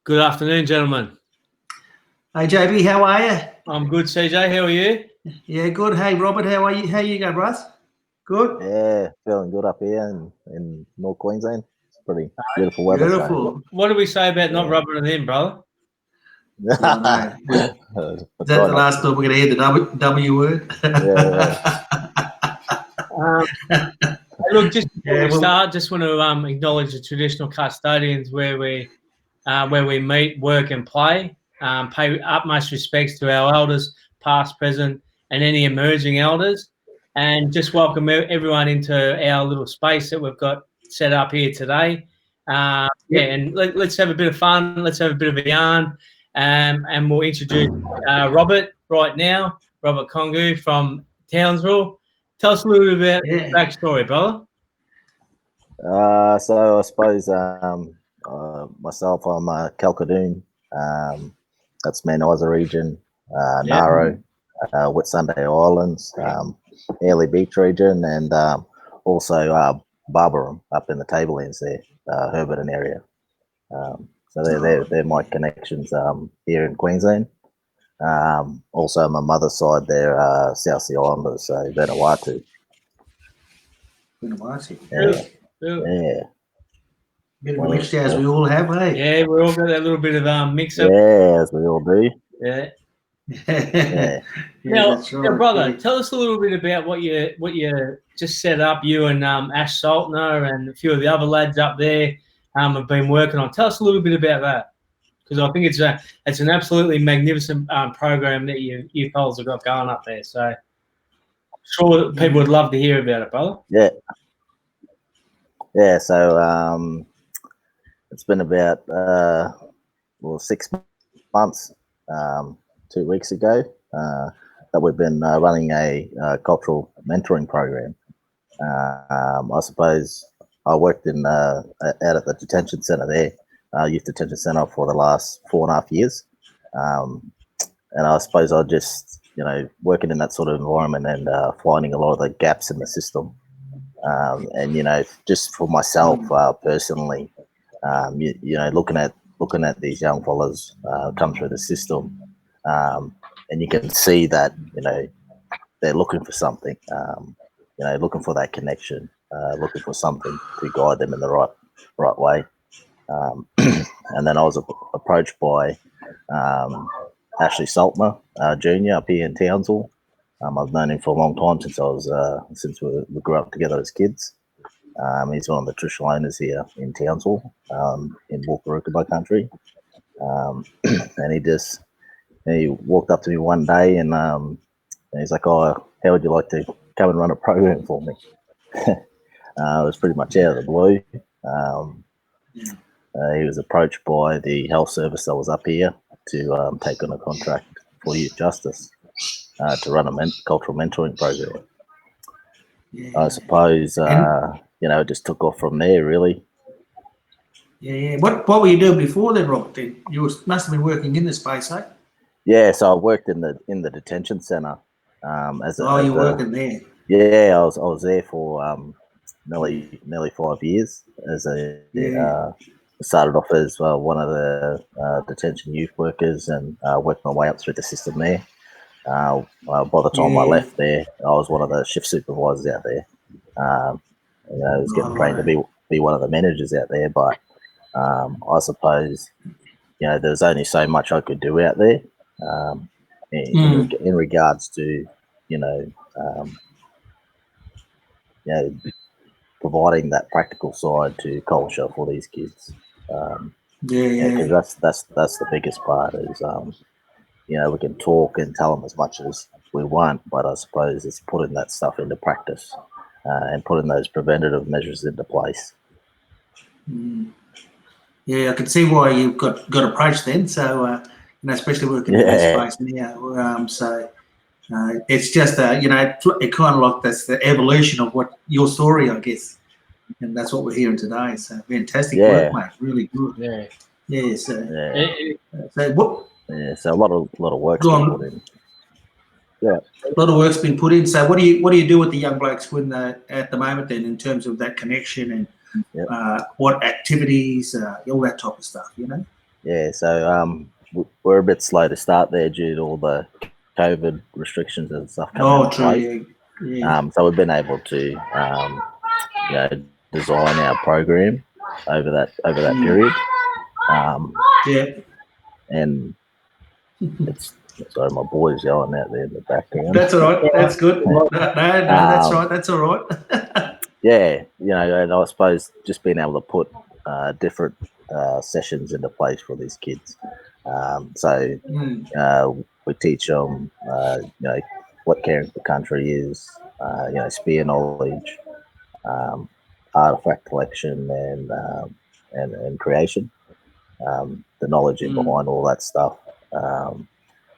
Good afternoon, gentlemen. Hey JB, how are you? I'm good, CJ. How are you? Yeah, good. Hey Robert, how are you? How you go, bros? Good. Yeah, feeling good up here in North Queensland. It's pretty beautiful weather. Beautiful. What do we say about not rubbing it in, brother? Yeah, I know. Is that the last time we're going to hear the W word? Look, just before we start, just want to acknowledge the traditional custodians where we meet, work, and play. Pay utmost respects to our elders, past, present, and any emerging elders, and just welcome everyone into our little space that we've got set up here today. And let's have a bit of fun. Let's have a bit of a yarn, and we'll introduce Robert right now. Robert Congoo from Townsville. Tell us a little bit about the backstory, brother. So I suppose myself, I'm Kalkadoon. That's Mount Isa region, Naro, Whitsunday Islands, Airlie Beach region, and also Barbaram up in the Tablelands there, Herberton area. So they're my connections here in Queensland. Also, my mother's side, they're South Sea Islanders, so Vanuatu. Yeah. Bit of a mixture as we all have, eh? Yeah, we all got that little bit of mix-up. Yeah, as we all do. Yeah. Yeah. Now, that's right. brother, tell us a little bit about what you just set up. You and Ash Saltner and a few of the other lads up there have been working on. Tell us a little bit about that, because I think it's an absolutely magnificent program that you fellas have got going up there. So, sure, people would love to hear about it, brother. Yeah. Yeah. So it's been about 6 months. 2 weeks ago, that we've been running a cultural mentoring program. I suppose I worked out at the detention centre there, youth detention centre, for the last 4.5 years, and I suppose I just working in that sort of environment and finding a lot of the gaps in the system, and just for myself personally, looking at these young fellas come through the system. And you can see that they're looking for something, looking for that connection, looking for something to guide them in the right way. And then I was approached by Ashley Saltner Jr. up here in Townsville. I've known him for a long time, since we grew up together as kids. He's one of the traditional owners here in Townsville, in Walkarooka country, and he walked up to me one day and he's like, "Oh, how would you like to come and run a program for me?" It was pretty much out of the blue. He was approached by the health service that was up here to take on a contract for youth justice to run a cultural mentoring program. I suppose it just took off from there, really. Yeah. What were you doing before then, Robert? You must have been working in this space, eh? Yeah, so I worked in the detention centre. You're working there? Yeah, I was there for nearly 5 years. Started off as one of the detention youth workers and worked my way up through the system there. By the time I left there, I was one of the shift supervisors out there. I was getting trained to be one of the managers out there, but I suppose there's only so much I could do out there. In regards to providing that practical side to culture for these kids, because that's the biggest part is we can talk and tell them as much as we want, but I suppose it's putting that stuff into practice and putting those preventative measures into place. Yeah, I can see why you got approached then. So especially working in this space now. So it's just it kind of like that's the evolution of what your story, I guess, and that's what we're hearing today. So fantastic work, mate. Really good. Yeah. So what? Yeah. So a lot of work's been put in. Yeah. A lot of work's been put in. So what do you do with the young blokes at the moment then, in terms of that connection and what activities, all that type of stuff, Yeah, so we're a bit slow to start there due to all the COVID restrictions and stuff coming into true. place. Yeah. So we've been able to, design our program over that period. Yeah. And it's sorry, my boy's yelling out there in the background. That's all right. That's good. No, that's right. That's all right. Yeah, and I suppose just being able to put different sessions into place for these kids. So we teach them, what caring for country is, spear knowledge, artifact collection, and creation. The knowledge in behind all that stuff.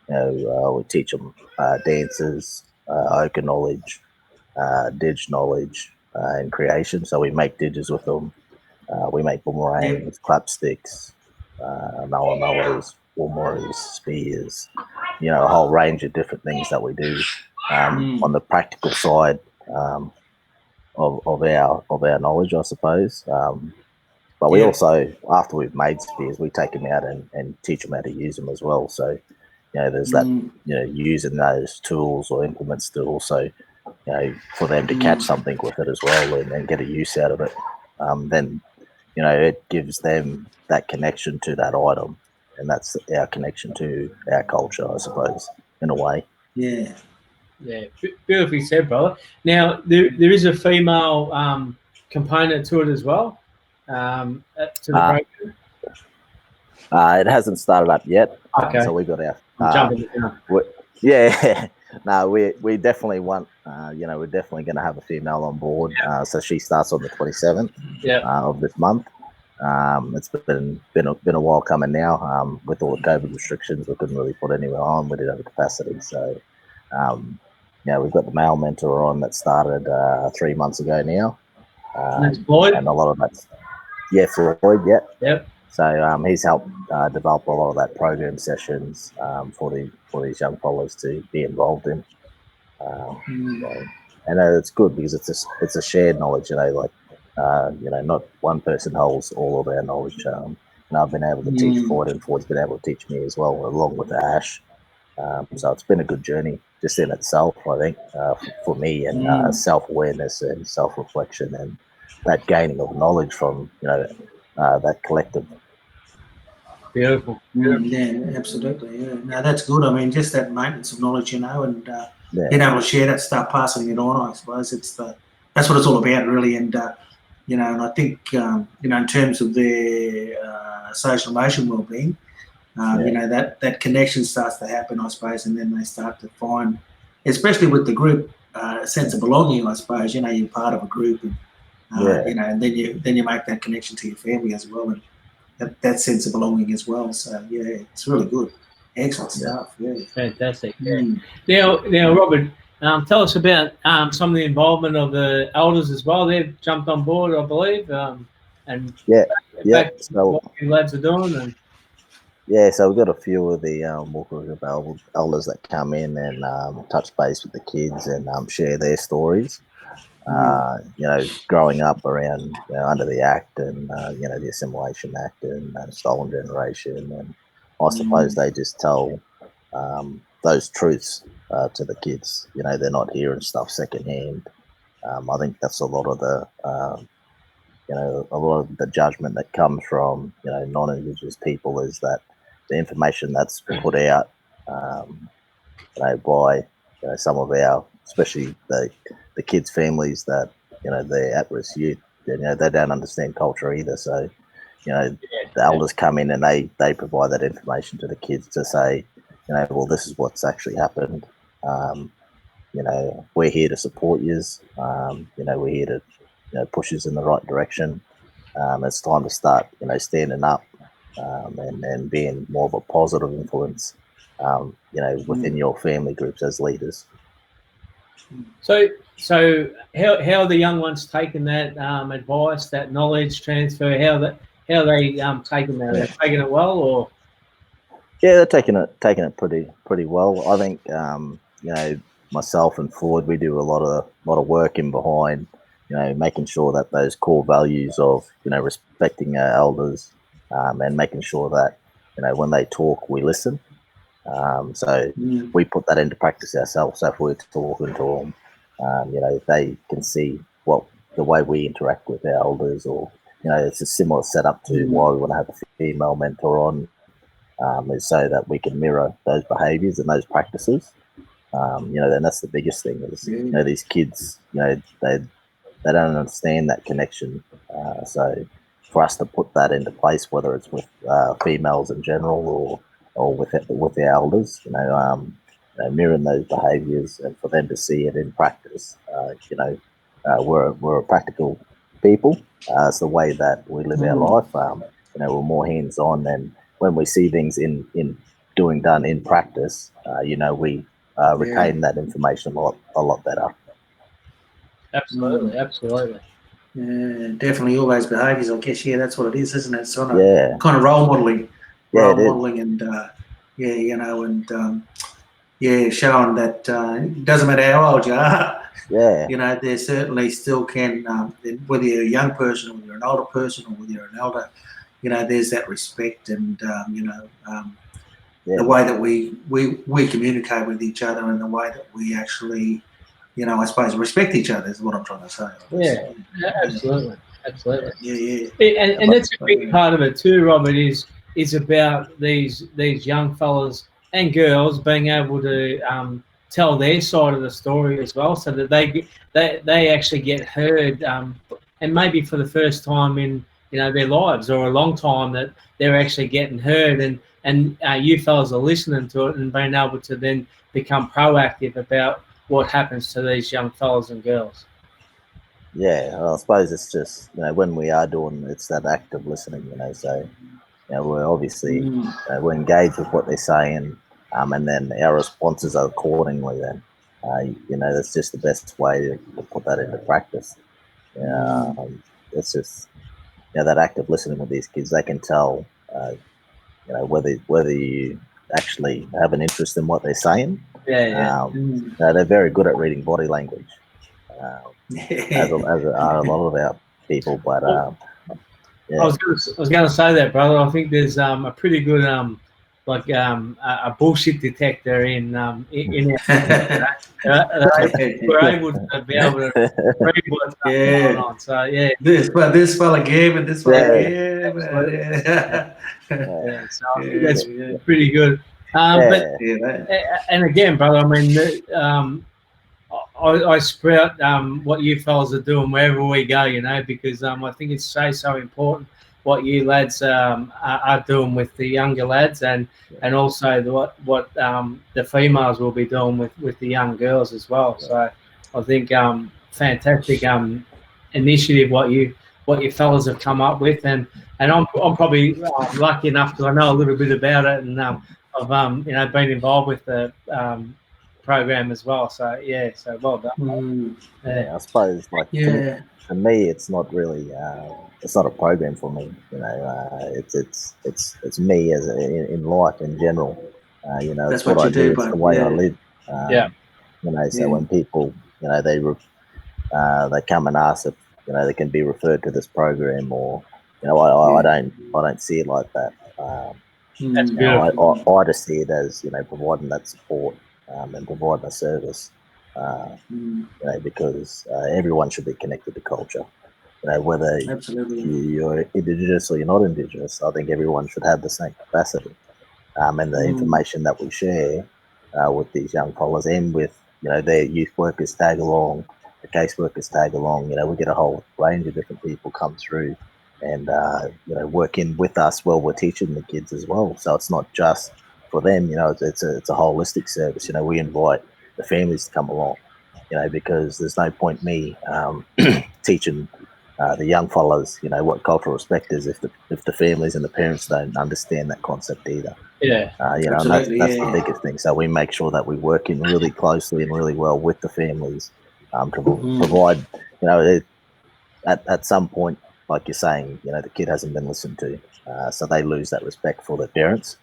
We teach them dances, ochre knowledge, dig knowledge, and creation. So we make digits with them. We make boomerangs, clapsticks, mallows, woomers, spears. A whole range of different things that we do on the practical side of our knowledge, I suppose. But we also, after we've made spears, we take them out and teach them how to use them as well. So, there's that, using those tools or implements to also, for them to catch something with it as well and get a use out of it. Then, it gives them that connection to that item. And that's our connection to our culture, I suppose, in a way. Yeah. Yeah, beautifully said, brother. Now, there is a female component to it as well, to the program. It hasn't started up yet. Okay. So we got our... jumping down. Yeah. No, we definitely want, we're definitely going to have a female on board. Yeah. So she starts on the 27th of this month. It's been a while coming now. With all the COVID restrictions, we couldn't really put anyone on. We didn't have the capacity. So, we've got the male mentor on that started 3 months ago now. That's Floyd? And a lot of that's... Yeah, Floyd, yeah. Yep. So he's helped develop a lot of that program sessions for these young fellas to be involved in. And it's good because it's a shared knowledge, not one person holds all of our knowledge. And I've been able to teach Floyd, and Floyd's been able to teach me as well, along with Ash. So it's been a good journey just in itself, I think, for me, and self-awareness and self-reflection and that gaining of knowledge from, that collective. Beautiful. Yeah, absolutely. Yeah. No, that's good. I mean, just that maintenance of knowledge, and being able to share that stuff, passing it on. I suppose that's what it's all about, really. And and I think in terms of their social emotional well-being, that connection starts to happen, I suppose, and then they start to find, especially with the group, a sense of belonging. I suppose you're part of a group, and and then you make that connection to your family as well, and that sense of belonging as well. So it's really good. Excellent stuff. Yeah. Fantastic. Yeah. Now, Robert, tell us about some of the involvement of the elders as well. They've jumped on board, I believe, and back to what you lads are doing. And so we've got a few of the Walker Group elders that come in and touch base with the kids and share their stories. Growing up around under the Act and the Assimilation Act and Stolen Generation, and I suppose they just tell those truths to the kids. They're not hearing stuff secondhand. I think that's a lot of the judgment that comes from non-Indigenous people is that the information that's put out by some of our, especially the kids' families that they're at-risk youth, they don't understand culture either. So the elders come in and they provide that information to the kids to say, well, this is what's actually happened. We're here to support yous. We're here to push us in the right direction. It's time to start standing up and being more of a positive influence within your family groups as leaders. So how are the young ones taking that advice, that knowledge transfer? How are they taking that? Are they taking it well, or? Yeah, they're taking it pretty well. I think myself and Floyd, we do a lot of work in behind, making sure that those core values of respecting our elders and making sure that when they talk, we listen. So we put that into practice ourselves. So if we're talking to them, they can see what the way we interact with our elders, or it's a similar setup to why we want to have a female mentor on, is so that we can mirror those behaviours and those practices. And that's the biggest thing is these kids, they don't understand that connection. So for us to put that into place, whether it's with females in general or with the elders, mirroring those behaviours, and for them to see it in practice. We're a practical people. It's the way that we live our life. We're more hands on, and when we see things in done in practice, we retain that information a lot better. Absolutely. Yeah, definitely all those behaviours, I guess. Yeah, that's what it is, isn't it? It's kind of role modelling. And showing that it doesn't matter how old you are. Yeah. There certainly still can, whether you're a young person or you're an older person or whether you're an elder, there's that respect and, the way that we communicate with each other and the way that we actually, I suppose respect each other is what I'm trying to say. Yeah, absolutely. Yeah. And that's a big part of it too, Robert, is about these young fellas and girls being able to tell their side of the story as well, so that they actually get heard, and maybe for the first time in their lives or a long time, that they're actually getting heard, and you fellas are listening to it and being able to then become proactive about what happens to these young fellas and girls. Yeah, well, I suppose it's just when we are doing it's that active listening, so we're obviously we're engaged with what they're saying, and then our responses are accordingly. Then that's just the best way to put that into practice. It's just that active listening with these kids. They can tell whether you actually have an interest in what they're saying. They're very good at reading body language. As a lot of our people, but I was going to say that, brother. I think there's a pretty good a bullshit detector in our we're able to be able to read what's going on. So this fella gave and this fella gave. So I think that's pretty good. And again, brother, I mean, I sprout what you fellas are doing wherever we go, because I think it's so important what you lads are doing with the younger lads, and also what the females will be doing with the young girls as well. So I think fantastic initiative what you fellas have come up with, and I'm probably lucky enough because I know a little bit about it, and I've been involved with the program as well. So so well done. I suppose for me, it's not really it's not a program for me. It's me as in life in general. That's it's what I do. It's the way I live. So when people they come and ask if they can be referred to this program, or I don't see it like that. That's beautiful. I just see it as providing that support and providing a service. Because everyone should be connected to culture. Whether you're Indigenous or you're not Indigenous, I think everyone should have the same capacity. And the information that we share with these young fellas and with their youth workers tag along, the caseworkers tag along. We get a whole range of different people come through and working with us while we're teaching the kids as well. So it's not just for them. It's a holistic service. We invite the families to come along. Because there's no point me teaching the young fellas, what cultural respect is if the families and the parents don't understand that concept either. And that's the biggest thing. So we make sure that we work in really closely and really well with the families to provide, at some point, like you're saying, the kid hasn't been listened to, so they lose that respect for their parents,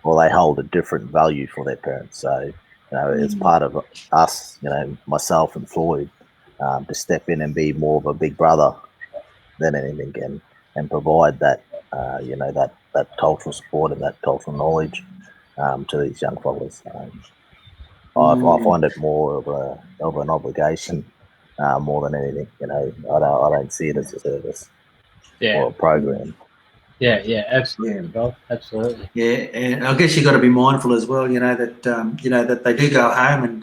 or they hold a different value for their parents. So it's part of us, myself and Floyd, to step in and be more of a big brother than anything, and provide that that cultural support and that cultural knowledge to these young fellas. I find it more of an obligation more than anything. I don't see it as a service or a program. Yeah, absolutely, Bob. Absolutely. Yeah, and I guess you got to be mindful as well. That they do go home, and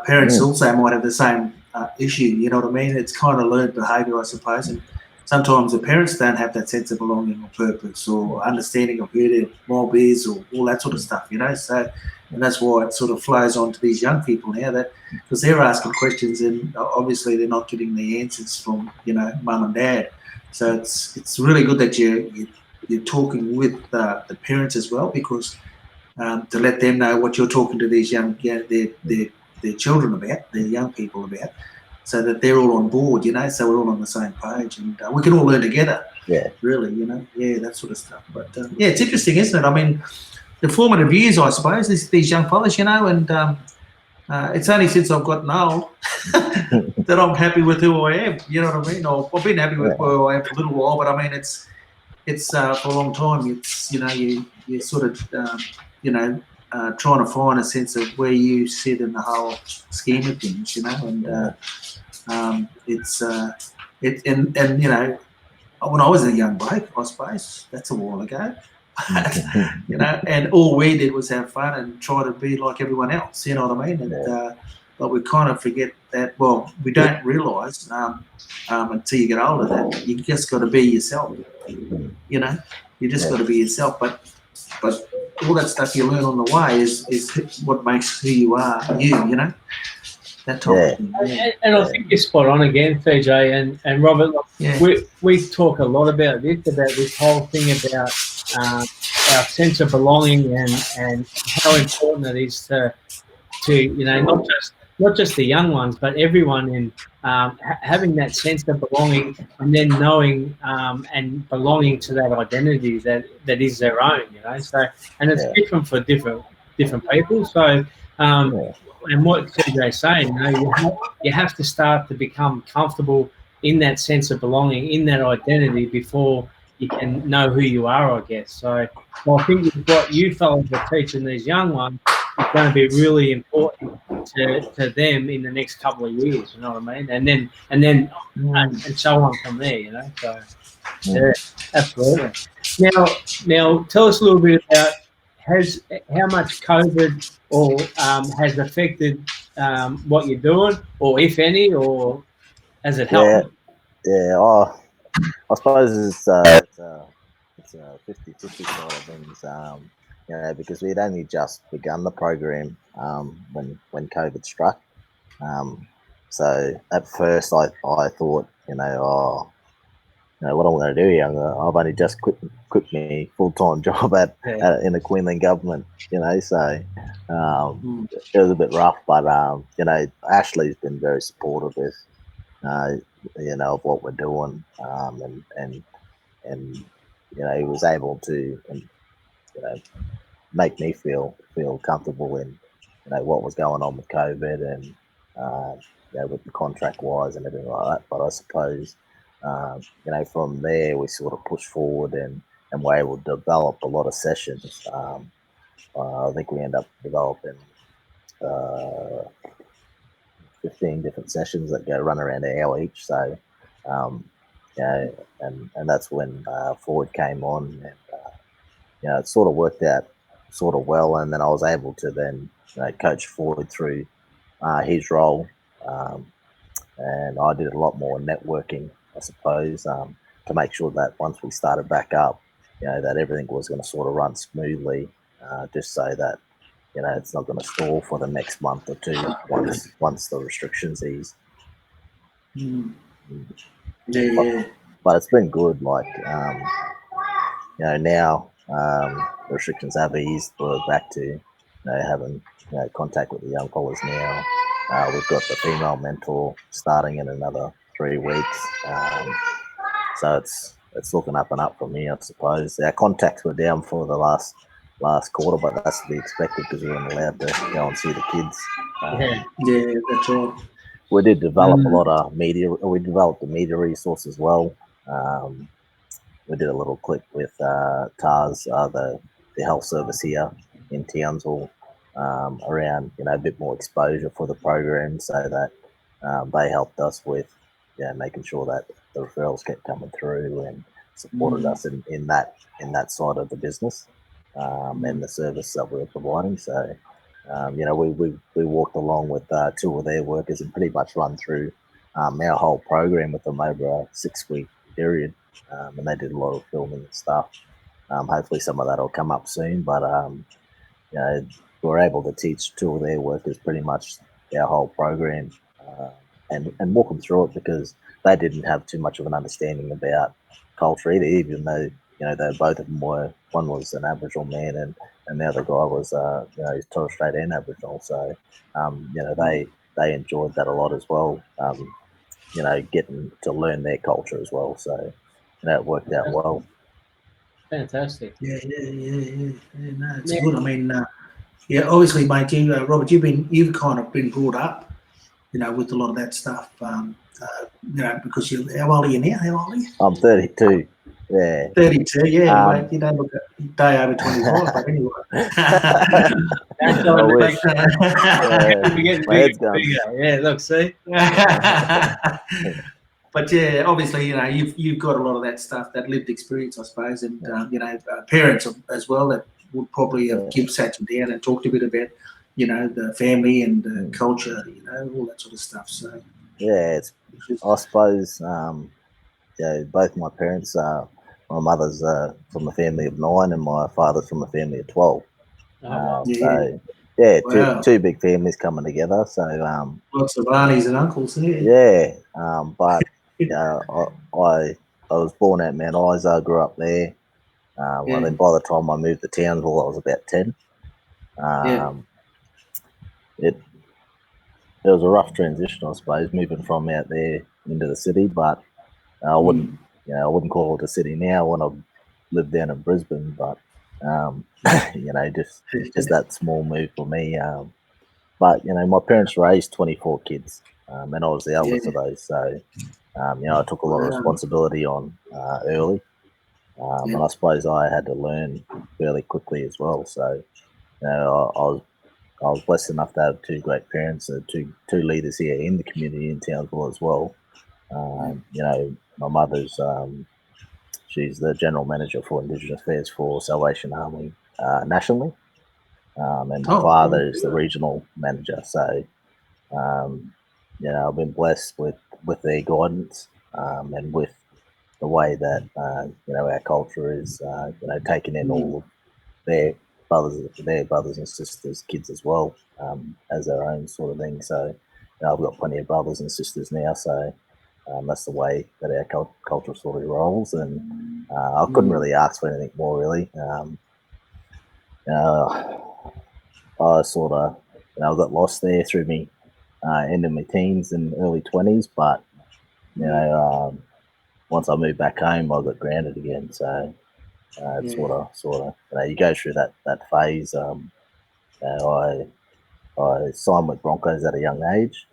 parents also might have the same issue. You know what I mean? It's kind of learned behaviour, I suppose, and sometimes the parents don't have that sense of belonging or purpose or understanding of who their mob is or all that sort of stuff. So, and that's why it sort of flows on to these young people now, that because they're asking questions and obviously they're not getting the answers from mum and dad. So it's really good that you're talking with the parents as well, because to let them know what you're talking to these their children about, their young people about, so that they're all on board, so we're all on the same page and we can all learn together. Yeah. Really, that sort of stuff. But it's interesting, isn't it? I mean, the formative years, I suppose, these young fellas, and it's only since I've gotten old that I'm happy with who I am. You know what I mean? I've been happy with who I am for a little while, but I mean, it's for a long time. It's you sort of trying to find a sense of where you sit in the whole scheme of things, and when I was a young bloke, I suppose that's a while ago. And all we did was have fun and try to be like everyone else. You know what I mean? And but we kind of forget that. Well, we don't realise until you get older that you just got to be yourself. You just got to be yourself. But all that stuff you learn on the way is what makes who you are. That type of thing. And I think you're spot on again, CJ and Robert. We talk a lot about this whole thing about our sense of belonging and how important it is to not just the young ones, but everyone in having that sense of belonging, and then knowing and belonging to that identity that is their own. So, and it's different for different people. So. And what CJ's saying, you have to start to become comfortable in that sense of belonging, in that identity, before you can know who you are, I guess. So I think what you fellas are teaching these young ones is going to be really important to them in the next couple of years. You know what I mean? And then and so on from there. So yeah, absolutely. Now tell us a little bit about how much COVID has affected what you're doing, or if any, or has it helped? Yeah. I suppose it's a 50-50 sort of things, because we had only just begun the program when COVID struck. So at first I thought, what I'm going to do here, I've only just quit my full-time job in the Queensland government, so it was a bit rough, but Ashley's been very supportive with of what we're doing, and he was able to make me feel comfortable in what was going on with COVID and with the contract wise and everything like that. But I suppose from there we sort of pushed forward and were able to develop a lot of sessions. I think we end up developing 15 different sessions that run around an hour each. So and that's when Ford came on, and it sort of worked out sort of well, and then I was able to then coach Ford through his role, and I did a lot more networking, I suppose, to make sure that once we started back up, that everything was going to sort of run smoothly, just so that it's not going to stall for the next month or two once the restrictions ease. But it's been good. Like now the restrictions have eased. We're back to having contact with the young fellas now. We've got the female mentor starting in another 3 weeks. So it's looking up and up for me, I suppose. Our contacts were down for the last quarter, but that's to be expected because we weren't allowed to go and see the kids. Yeah, that's right. We did develop a lot of media. We developed the media resource as well. we did a little clip with TARS, the health service here in Townsville, around a bit more exposure for the program, so that they helped us with making sure that the referrals kept coming through and supported us in that side of the business, and the service that we were providing. So we walked along with two of their workers and pretty much run through our whole program with them over a 6-week period, and they did a lot of filming and stuff. Hopefully some of that will come up soon, but we were able to teach two of their workers pretty much our whole program, and walk them through it, because they didn't have too much of an understanding about culture either, even though both of them were, one was an Aboriginal man and the other guy was he's Torres Strait and Aboriginal, so they enjoyed that a lot as well, getting to learn their culture as well, so it worked out well. Fantastic. Yeah, no, it's good. I mean, obviously, mate, you, Robert, you've kind of been brought up, with a lot of that stuff, because how old are you now? How old are you? I'm 32. Yeah. 32, yeah. Mate, you don't look a day over 25, but anyway. My head's going. Yeah, look, see. But yeah, obviously, you've got a lot of that stuff, that lived experience, I suppose, and parents as well that would probably have sat you down and talked a bit about, the family and the culture, all that sort of stuff. So yeah, I suppose, both my parents, my mother's from a family of 9, and my father's from a family of 12. So yeah, wow. two big families coming together. So lots of aunties and uncles here. Yeah, but I was born at Mount Isa, grew up there. And then by the time I moved to Townsville, I was about 10. It was a rough transition, I suppose, moving from out there into the city, but I wouldn't call it a city now when I lived down in Brisbane, but just that small move for me. But my parents raised 24 kids, and I was the eldest of those, so I took a lot of responsibility on early, and I suppose I had to learn fairly quickly as well. So I was blessed enough to have two great parents, two leaders here in the community in Townsville as well. My mother's she's the general manager for Indigenous Affairs for Salvation Army nationally, and my father is the regional manager. So I've been blessed with their guidance, and with the way that our culture is taking in all of their brothers and sisters, kids as well, as their own sort of thing. So I've got plenty of brothers and sisters now, so that's the way that our culture sort of rolls, and I couldn't really ask for anything more, really. I sort of got lost there through me into my teens and early 20s, but once I moved back home, I got grounded again. So it's sort of you go through that phase. I signed with Broncos at a young age,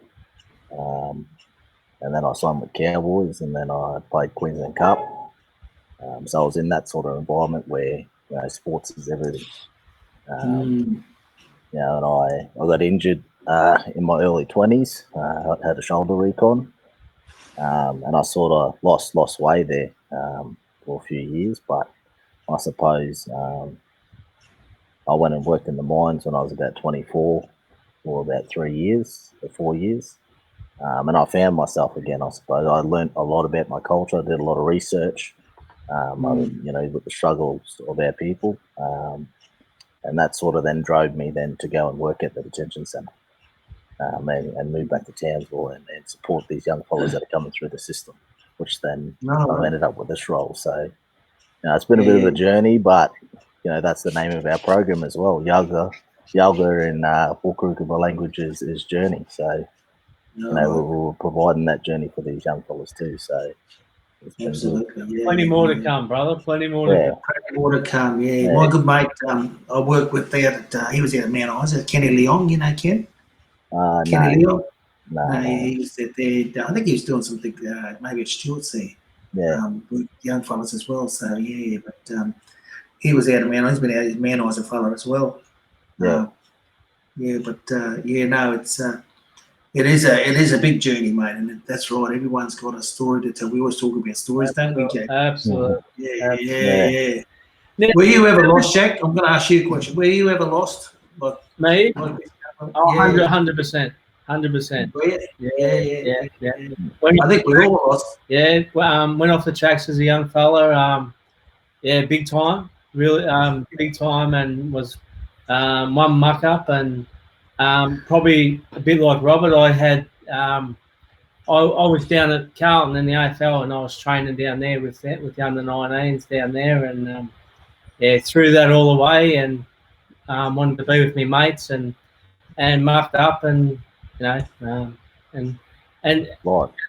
and then I signed with Cowboys, and then I played Queensland Cup. So I was in that sort of environment where sports is everything. And I got injured in my early 20s. I had a shoulder recon, and I sort of lost way there for a few years. But I suppose I went and worked in the mines when I was about 24 for about 4 years. And I found myself again, I suppose. I learned a lot about my culture. I did a lot of research, with the struggles of our people. And that sort of then drove me then to go and work at the detention centre, and move back to Townsville and support these young fellas that are coming through the system, which then I've ended up with this role. So, it's been a bit of a journey, but, that's the name of our program as well. Yoga in Pukrukuba language is journey. So, we're providing that journey for these young fellas too. So, absolutely, plenty more to come, brother. Plenty more to come. Yeah, my good mate, I worked with there. He was out at Mount Isa. Kenny Leong, you know Ken? Kenny Leong. No, he was there. I think he was doing something. Maybe at Stewart's there. with young fellas as well. So yeah, but he was out of man. He's been out. He's man-eyes fella as well. Yeah. No, it is a big journey, mate, and that's right. Everyone's got a story to tell. We always talk about stories, don't we, Jack? Absolutely. Yeah. Were you ever lost, Jack? I'm going to ask you a question. Were you ever lost? Like me? 100%. 100%. Yeah. I think we all lost. Yeah, went off the tracks as a young fella. Big time, really big time, and was one muck up, and probably a bit like Robert. I had I was down at Carlton in the AFL, and I was training down there with the under 19s down there, and threw that all away, and wanted to be with me mates, and mucked up, and and it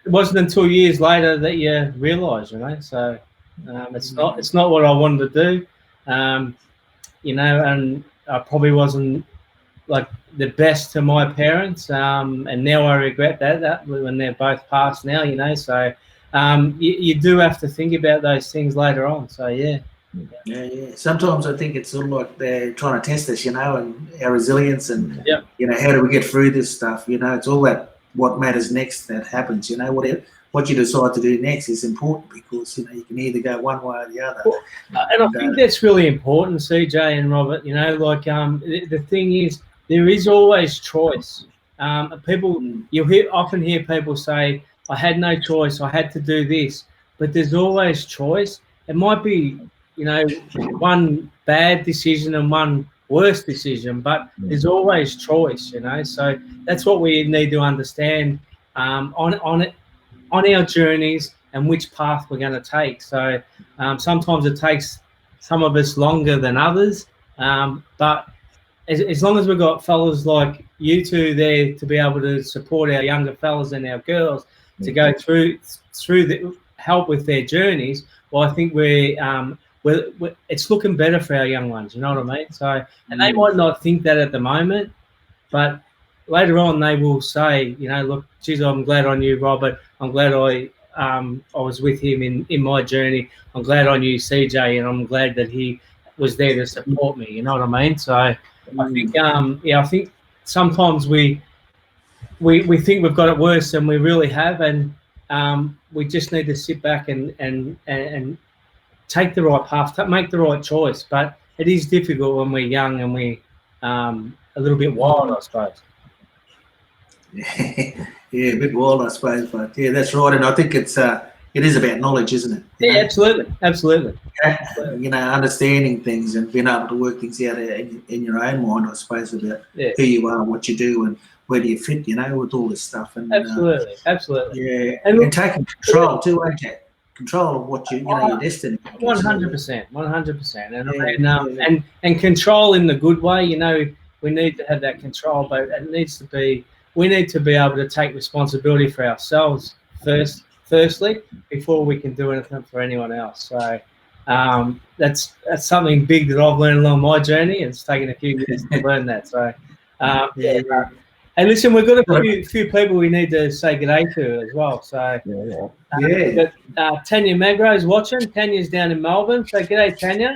wasn't until years later that you realise, so it's not what I wanted to do, and I probably wasn't like the best to my parents, and now I regret that when they're both passed now, so you do have to think about those things later on. So yeah. Sometimes I think it's sort of like they're trying to test us, and our resilience, and how do we get through this stuff? It's all that what matters next that happens. What you decide to do next is important, because you can either go one way or the other. And I think that's really important, CJ and Robert. The thing is, there is always choice. People, often hear people say, "I had no choice. I had to do this," but there's always choice. It might be, one bad decision and one worse decision, but there's always choice. So that's what we need to understand on our journeys and which path we're going to take. So sometimes it takes some of us longer than others, but as long as we've got fellas like you two there to be able to support our younger fellas and our girls to go through the help with their journeys, well, I think it's looking better for our young ones. You know what I mean? So, and they might not think that at the moment, but later on they will say, look, geez, I'm glad I knew Robert. I'm glad I was with him in my journey. I'm glad I knew CJ, and I'm glad that he was there to support me. You know what I mean? So I think, I think sometimes we think we've got it worse than we really have, and we just need to sit back and take the right path, make the right choice. But it is difficult when we're young and we a little bit wild, I suppose. A bit wild, I suppose, but that's right. And I think it is about knowledge, isn't it? Absolutely. Understanding things and being able to work things out in your own mind, I suppose, about who you are, what you do, and where do you fit, with all this stuff. And absolutely. Yeah, and taking control too, ain't you? Control of what your destiny. 100%, and control in the good way. We need to have that control, but it needs to be. We need to be able to take responsibility for ourselves firstly, before we can do anything for anyone else. So that's something big that I've learned along my journey. It's taken a few years to learn that. So Hey, listen, we've got a few people we need to say good day to as well. So Tanya Magro's watching. Tanya's down in Melbourne. So g'day, Tanya.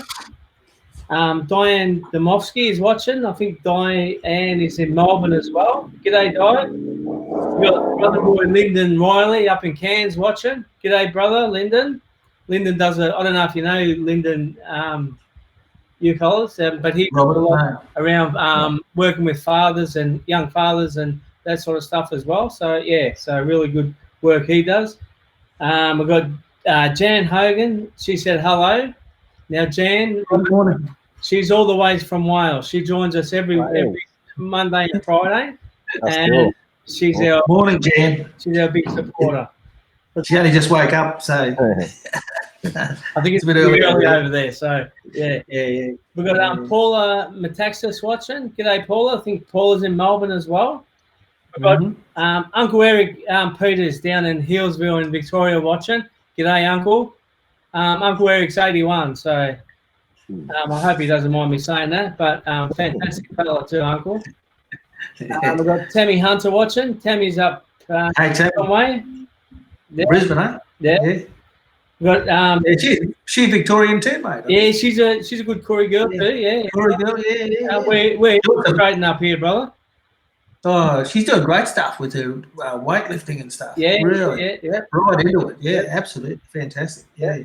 Diane Domovsky is watching. I think Diane is in Melbourne as well. G'day, Diane. We've got brother boy Lyndon Riley up in Cairns watching. G'day, brother, Lyndon. Lyndon does I don't know if you know Lyndon, you fellas, but he does a lot around working with fathers and young fathers and that sort of stuff as well. So, so really good work he does. We've got Jan Hogan. She said hello. Now, Jan, good morning. She's all the way from Wales. She joins us every Monday and Friday. That's cool. She's our morning, Jan. She's our big supporter. She only just woke up, so I think it's a bit early over there. So yeah. We've got Paula Metaxas watching. G'day, Paula. I think Paula's in Melbourne as well. We've got Uncle Eric Peters down in Healesville in Victoria watching. G'day, Uncle. Uncle Eric's 81, so I hope he doesn't mind me saying that. But fantastic fella too, Uncle. We've got Tammy Hunter watching. Tammy's up hey, way. Brisbane, eh? Yeah. Got she's Victorian too, mate. Yeah, she's a good Corey girl too. Yeah, Corey girl. Yeah. We're straighten up here, brother. Oh, she's doing great stuff with her weightlifting and stuff. Yeah, really. Yeah. Right into it. Yeah, absolutely fantastic. Yeah.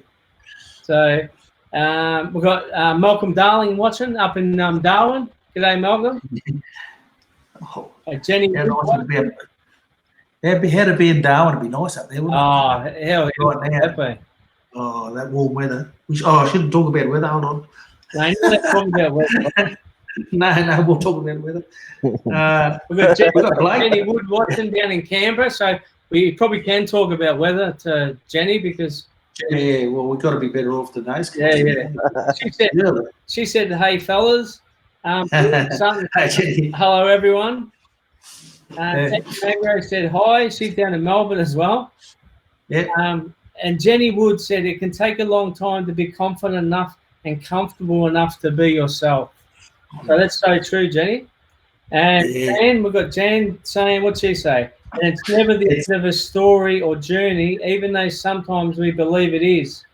So we've got Malcolm Darling watching up in Darwin. G'day, Malcolm. Jenny. How to be in Darwin would be nice up there, wouldn't it? Hell, right now. Oh, that warm weather. I shouldn't talk about weather. Hold on. No, let's talk about weather. No, we'll talk about weather. We've got Jenny Wood watching down in Canberra, so we probably can talk about weather to Jenny because. Yeah, well, we've got to be better off than those guys. Yeah. She said, "Hey, fellas." Hello, everyone. Magro said hi. She's down in Melbourne as well. Yeah. And Jenny Wood said it can take a long time to be confident enough and comfortable enough to be yourself. So that's so true, Jenny. And we've got Jan saying, what'd she say? And it's never the end of a story or journey, even though sometimes we believe it is.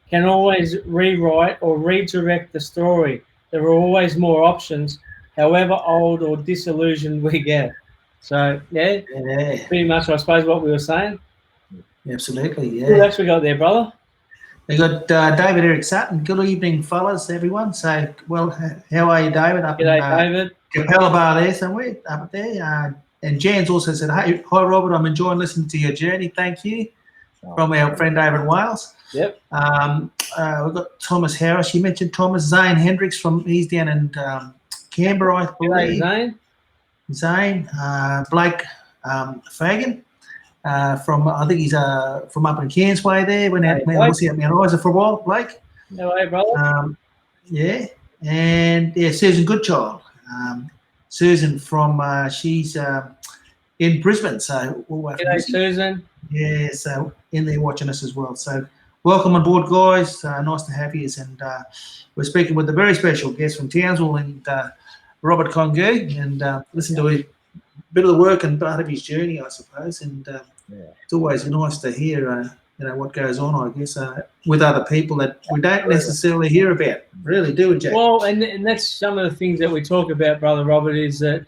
Can always rewrite or redirect the story. There are always more options, however old or disillusioned we get. So, pretty much, I suppose, what we were saying. Absolutely, yeah. Who else we got there, brother? We got David Eric Sutton. Good evening, fellas, everyone. So, well, how are you, David? G'day, David. Capella Bar there somewhere, up there. And Jan's also said, hey, hi, Robert, I'm enjoying listening to your journey. Thank you. From our friend David Wales. Yep. We've got Thomas Harris. You mentioned Thomas. Zane Hendricks he's down in Canberra, I believe. G'day, Zane. Blake Fagan. I think he's from up in Cairnsway there. Went out, was he at Mount Isa for a while, Blake? No way, brother. Yeah. And Susan Goodchild. Susan from she's in Brisbane, so G'day, Susan. Yeah, so in there watching us as well. So welcome on board, guys. Nice to have you. And we're speaking with a very special guest from Townsville and Robert Congoo, and listen to a bit of the work and part of his journey, I suppose. And it's always nice to hear what goes on, I guess, with other people that we don't necessarily hear about, really, do we, Jack? Well, and that's some of the things that we talk about, Brother Robert, is that,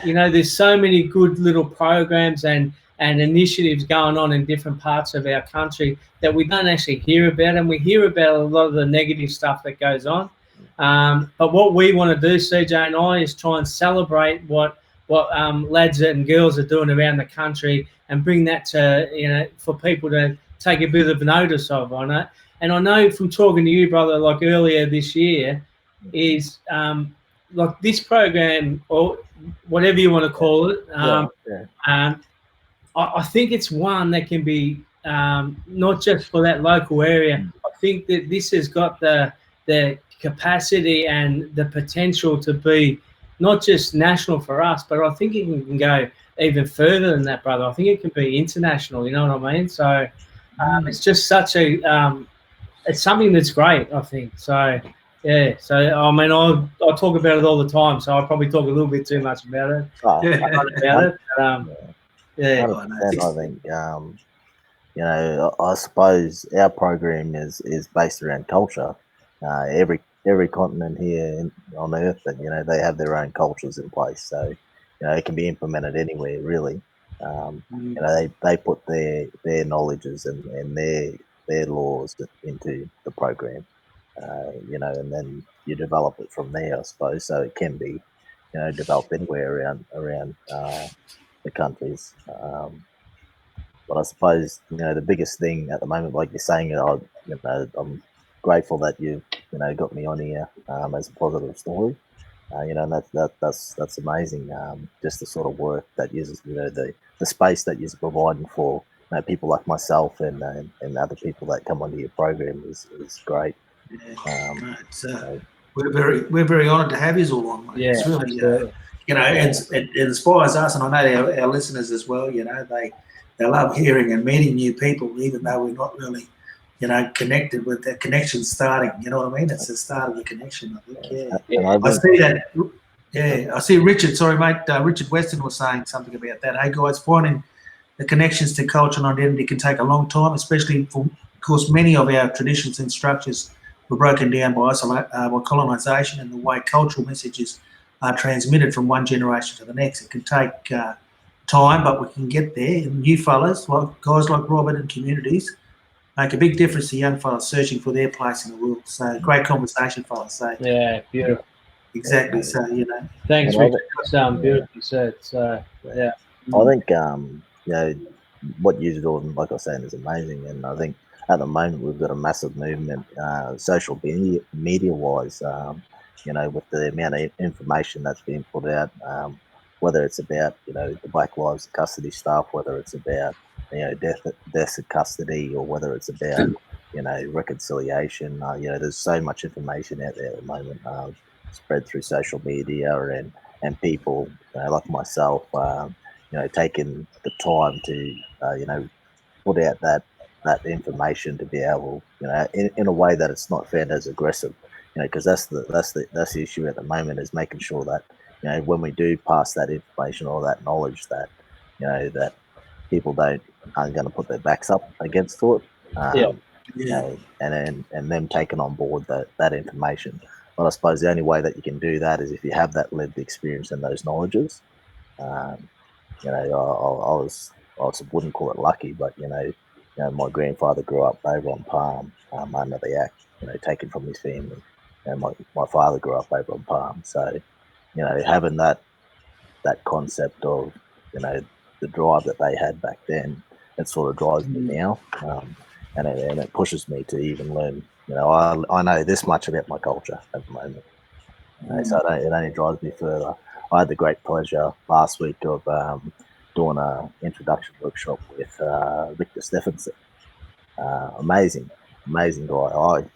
there's so many good little programs and initiatives going on in different parts of our country that we don't actually hear about, and we hear about a lot of the negative stuff that goes on. But what we want to do, CJ and I, is try and celebrate what lads and girls are doing around the country and bring that to, for people to take a bit of notice of on it. And I know from talking to you, brother, like earlier this year, is like this program, or whatever you want to call it, I think it's one that can be not just for that local area. I think that this has got the capacity and the potential to be not just national for us, but I think it can go even further than that, brother. I think it can be international, you know what I mean? So it's just such a it's something that's great, I think. So, yeah. So, I mean, I talk about it all the time, so I probably talk a little bit too much about it. I think, I suppose our program is based around culture. Every continent here on Earth, that they have their own cultures in place. So, it can be implemented anywhere, really. They put their knowledges and their laws into the program, and then you develop it from there, I suppose. So it can be, developed anywhere around the countries. But I suppose the biggest thing at the moment, like you're saying, I'm grateful that you've got me on here as a positive story. And that's amazing. Just the sort of work that uses, the space that you're providing for people like myself and other people that come onto your program is great. We're very honoured to have you all on, mate. Yeah, it's really, it inspires us, and I know our listeners as well. They love hearing and meeting new people, even though we're not really, connected with that connection starting. You know what I mean? It's the start of the connection, I think. Yeah. I see that. Yeah, I see Richard. Sorry, mate. Richard Weston was saying something about that. Hey, guys, finding the connections to culture and identity can take a long time, especially for course, many of our traditions and structures were broken down by colonisation, and the way cultural messages are transmitted from one generation to the next. It can take time, but we can get there. And new fellas, like guys like Robert and communities, make a big difference to young fellas searching for their place in the world. So great conversation, fellas. So yeah, beautiful. exactly. So Thanks, Richard. Beautifully said. So yeah, I think what you're doing, like I was saying, is amazing, and I think at the moment we've got a massive movement, social media wise. With the amount of information that's being put out, whether it's about the Black Lives Custody stuff, whether it's about deaths in custody, or whether it's about reconciliation. There's so much information out there at the moment, spread through social media, and people like myself, taking the time to put out that information to be able, in a way that it's not found as aggressive, because that's the issue at the moment, is making sure that when we do pass that information or that knowledge, that that people aren't going to put their backs up against it, and them taking on board that information. But I suppose the only way that you can do that is if you have that lived experience and those knowledges. I wouldn't call it lucky, but my grandfather grew up over on Palm, under the Act, taken from his family, and my father grew up over on Palm. So, having that concept of the drive that they had back then, it sort of drives me now, and it pushes me to even learn. I know this much about my culture at the moment, so it only drives me further. I had the great pleasure last week of doing an introduction workshop with Victor Stephenson. Amazing guy.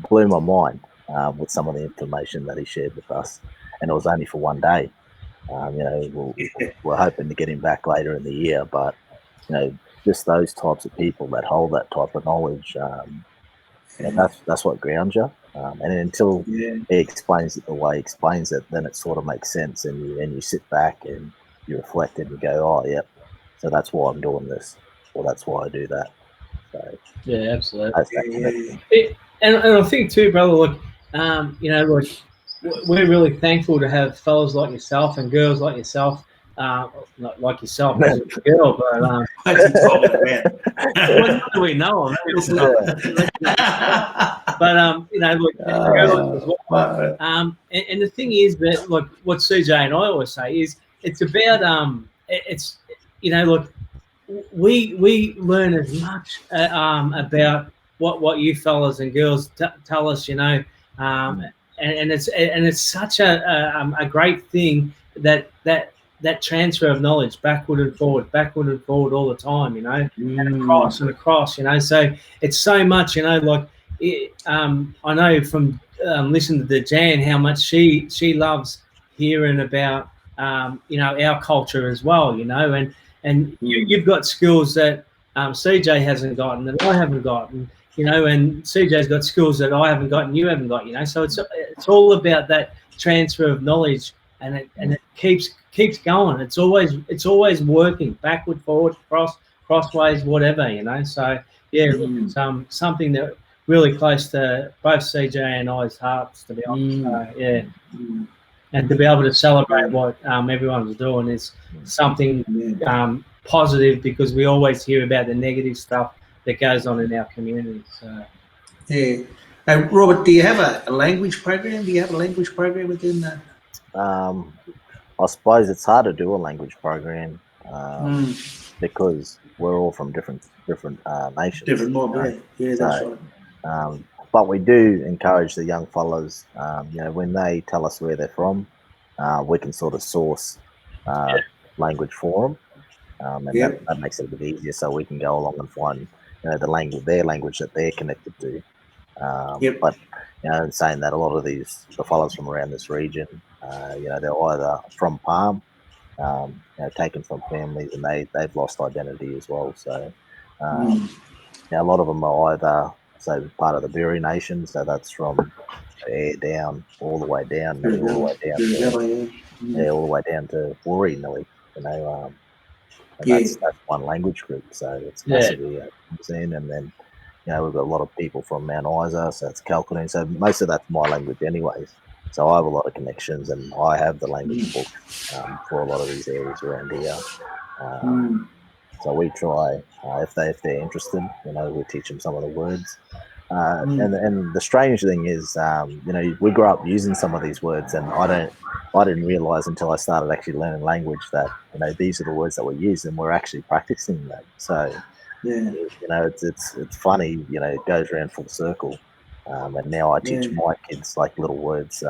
Blew my mind with some of the information that he shared with us, and it was only for one day. We're hoping to get him back later in the year, but just those types of people that hold that type of knowledge, that's what grounds you. And until he explains it the way he explains it, then it sort of makes sense, and you sit back and you reflect and you go, oh, yep, so that's why I'm doing this, or that's why I do that. So yeah, absolutely. And I think too, brother, look, we're really thankful to have fellas like yourself and girls like yourself. Not like yourself as a girl, but what do we know? But girls as well. And the thing is that, like, what CJ and I always say is, it's about we learn as much about what you fellas and girls tell us, and it's such a great thing that transfer of knowledge backward and forward all the time, and across, So it's so much, I know from listening to Jan how much she loves hearing about our culture as well, and you've got skills that CJ hasn't gotten, that I haven't gotten, and CJ's got skills that I haven't gotten, you haven't got, So it's all about that transfer of knowledge, and it keeps going. It's always working backward, forward, crossways, whatever, So it's something that really close to both CJ and I's hearts, to be honest. And to be able to celebrate what everyone's doing is something positive, because we always hear about the negative stuff that goes on in our community. So. Yeah. Robert, do you have a language program? Do you have a language program within that? I suppose it's hard to do a language program because we're all from different nations. Different mob, yeah, that's right. But we do encourage the young fellas, when they tell us where they're from, we can sort of source language for them, and that makes it a bit easier, so we can go along and find their language that they're connected to. But in saying that, a lot of the fellas from around this region, they're either from Palm, taken from families, and they've lost identity as well. So a lot of them are either part of the Buri Nation, so that's from Air down all the way down, all the way down to Wuri, nearly. And that's one language group, so it's massively in, and then we've got a lot of people from Mount Isa, so it's Kalkadoon. So most of that's my language anyways. So I have a lot of connections, and I have the language book for a lot of these areas around here. So we try, if they're interested, we teach them some of the words. And the strange thing is, we grew up using some of these words, and I didn't realize until I started actually learning language that these are the words that we use, and we're actually practicing them. So it's funny, it goes around full circle. And now I teach my kids like little words,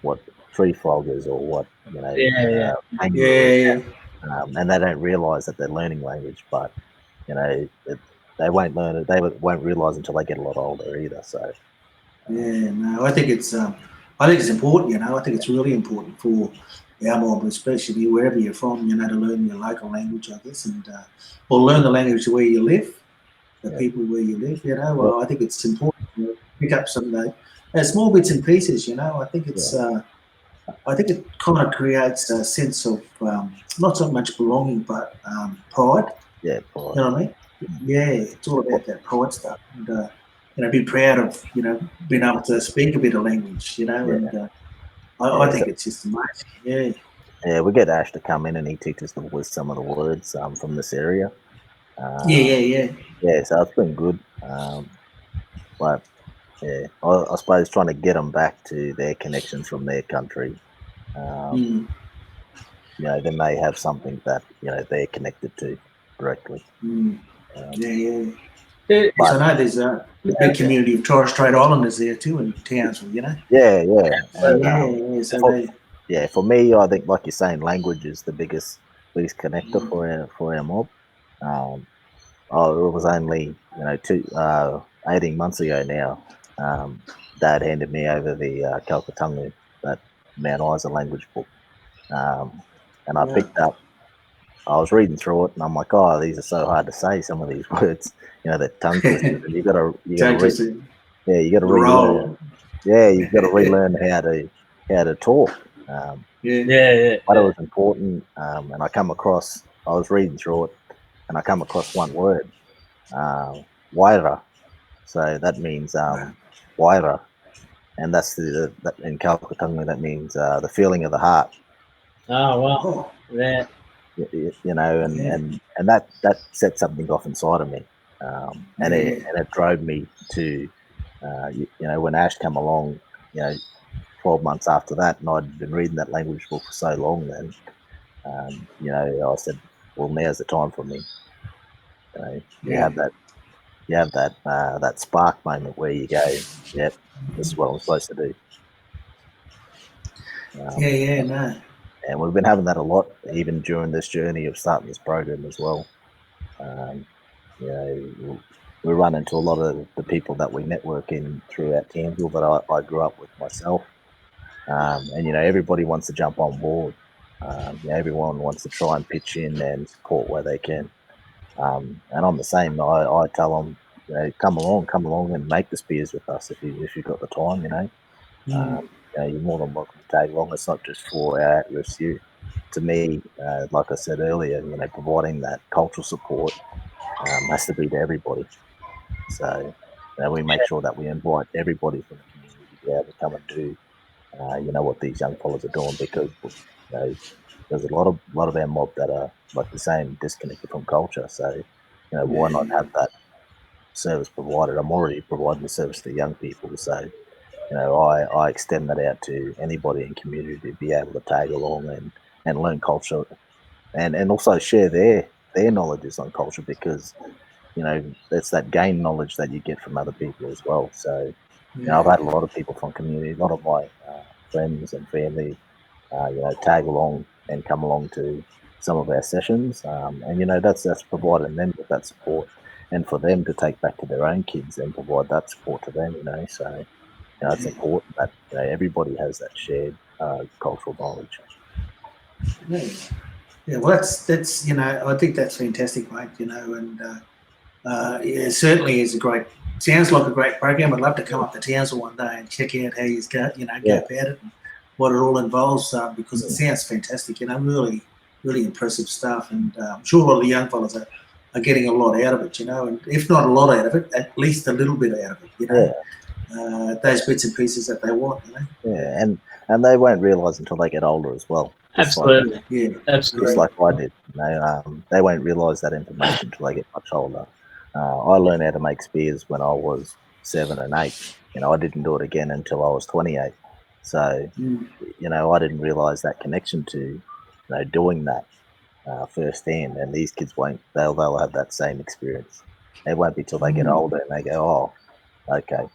what tree frog is, or what kangaroo is. And they don't realize that they're learning language, but they won't learn it. They won't realize until they get a lot older either. So I think it's important. I think it's really important for our mob, especially wherever you're from, to learn your local language, I guess, and or learn the language where you live, the people where you live. Well, I think it's important to pick up some small bits and pieces. I think it's. I think it kind of creates a sense of not so much belonging, but pride. Yeah, pride. You know what I mean? Yeah, it's all about that pride stuff, and be proud of being able to speak a bit of language. And I think it's just amazing. Yeah. Yeah, we get Ash to come in and he teaches them with some of the words from this area. Yeah. So it's been good. But yeah, I suppose trying to get them back to their connections from their country. Then they have something that they're connected to directly. Yeah. But I know there's a big community of Torres Strait Islanders there too in Townsville. Yeah. And, for me, I think, like you're saying, language is the biggest connector for our mob. It was only 18 months ago now. Dad handed me over the Kalkatungu, that Mount Isa language book, and I picked up. I was reading through it, and I'm like, "Oh, these are so hard to say. Some of these words, they're tongue twisters. And you got to relearn. Yeah, you've got to relearn how to talk. But it was important, and I was reading through it, and I come across one word, waira. So that means waira, and that's that in Kalkatungu, that means the feeling of the heart. Oh wow! Yeah. And that set something off inside of me, and it drove me to, when Ash came along, 12 months after that, and I'd been reading that language book for so long. Then, I said, well, now's the time for me. You have that spark moment where you go, yep, this is what I'm supposed to do. No. And we've been having that a lot, even during this journey of starting this program as well. We run into a lot of the people that we network in throughout Townsville that I grew up with myself. And everybody wants to jump on board. Everyone wants to try and pitch in and support where they can. And I'm the same. I tell them, come along and make the spears with us if you've got the time. You're more than welcome to tag along. It's not just for our at-risk youth. To me, like I said earlier, providing that cultural support has to be to everybody. So we make sure that we invite everybody from the community to be able to come and do, what these young fellas are doing, because there's a lot of our mob that are, like the same, disconnected from culture. So why not have that service provided? I'm already providing the service to young people, so I extend that out to anybody in community to be able to tag along and learn culture, and also share their knowledges on culture, because it's that gain knowledge that you get from other people as well. So I've had a lot of people from community, a lot of my friends and family, tag along and come along to some of our sessions, and that's providing them with that support, and for them to take back to their own kids and provide that support to them. So it's important that everybody has that shared cultural knowledge. Yeah, well, that's I think that's fantastic, mate. And it certainly is sounds like a great program. I'd love to come up to Townsville one day and check out how you go about it and what it all involves, because it sounds fantastic. Really, really impressive stuff, and I'm sure a lot of the young fellas are are getting a lot out of it, you know, and if not a lot out of it, at least a little bit out of it, you know. Those bits and pieces that they want, you know. Yeah, and they won't realise until they get older as well. Absolutely. Absolutely. Just like I did. You know, they won't realise that information until they get much older. I learned how to make spears when I was 7 and 8. You know, I didn't do it again until I was 28. So, you know, I didn't realise that connection to, you know, doing that firsthand. And these kids won't. They'll have that same experience. It won't be till they get older and they go, oh, okay,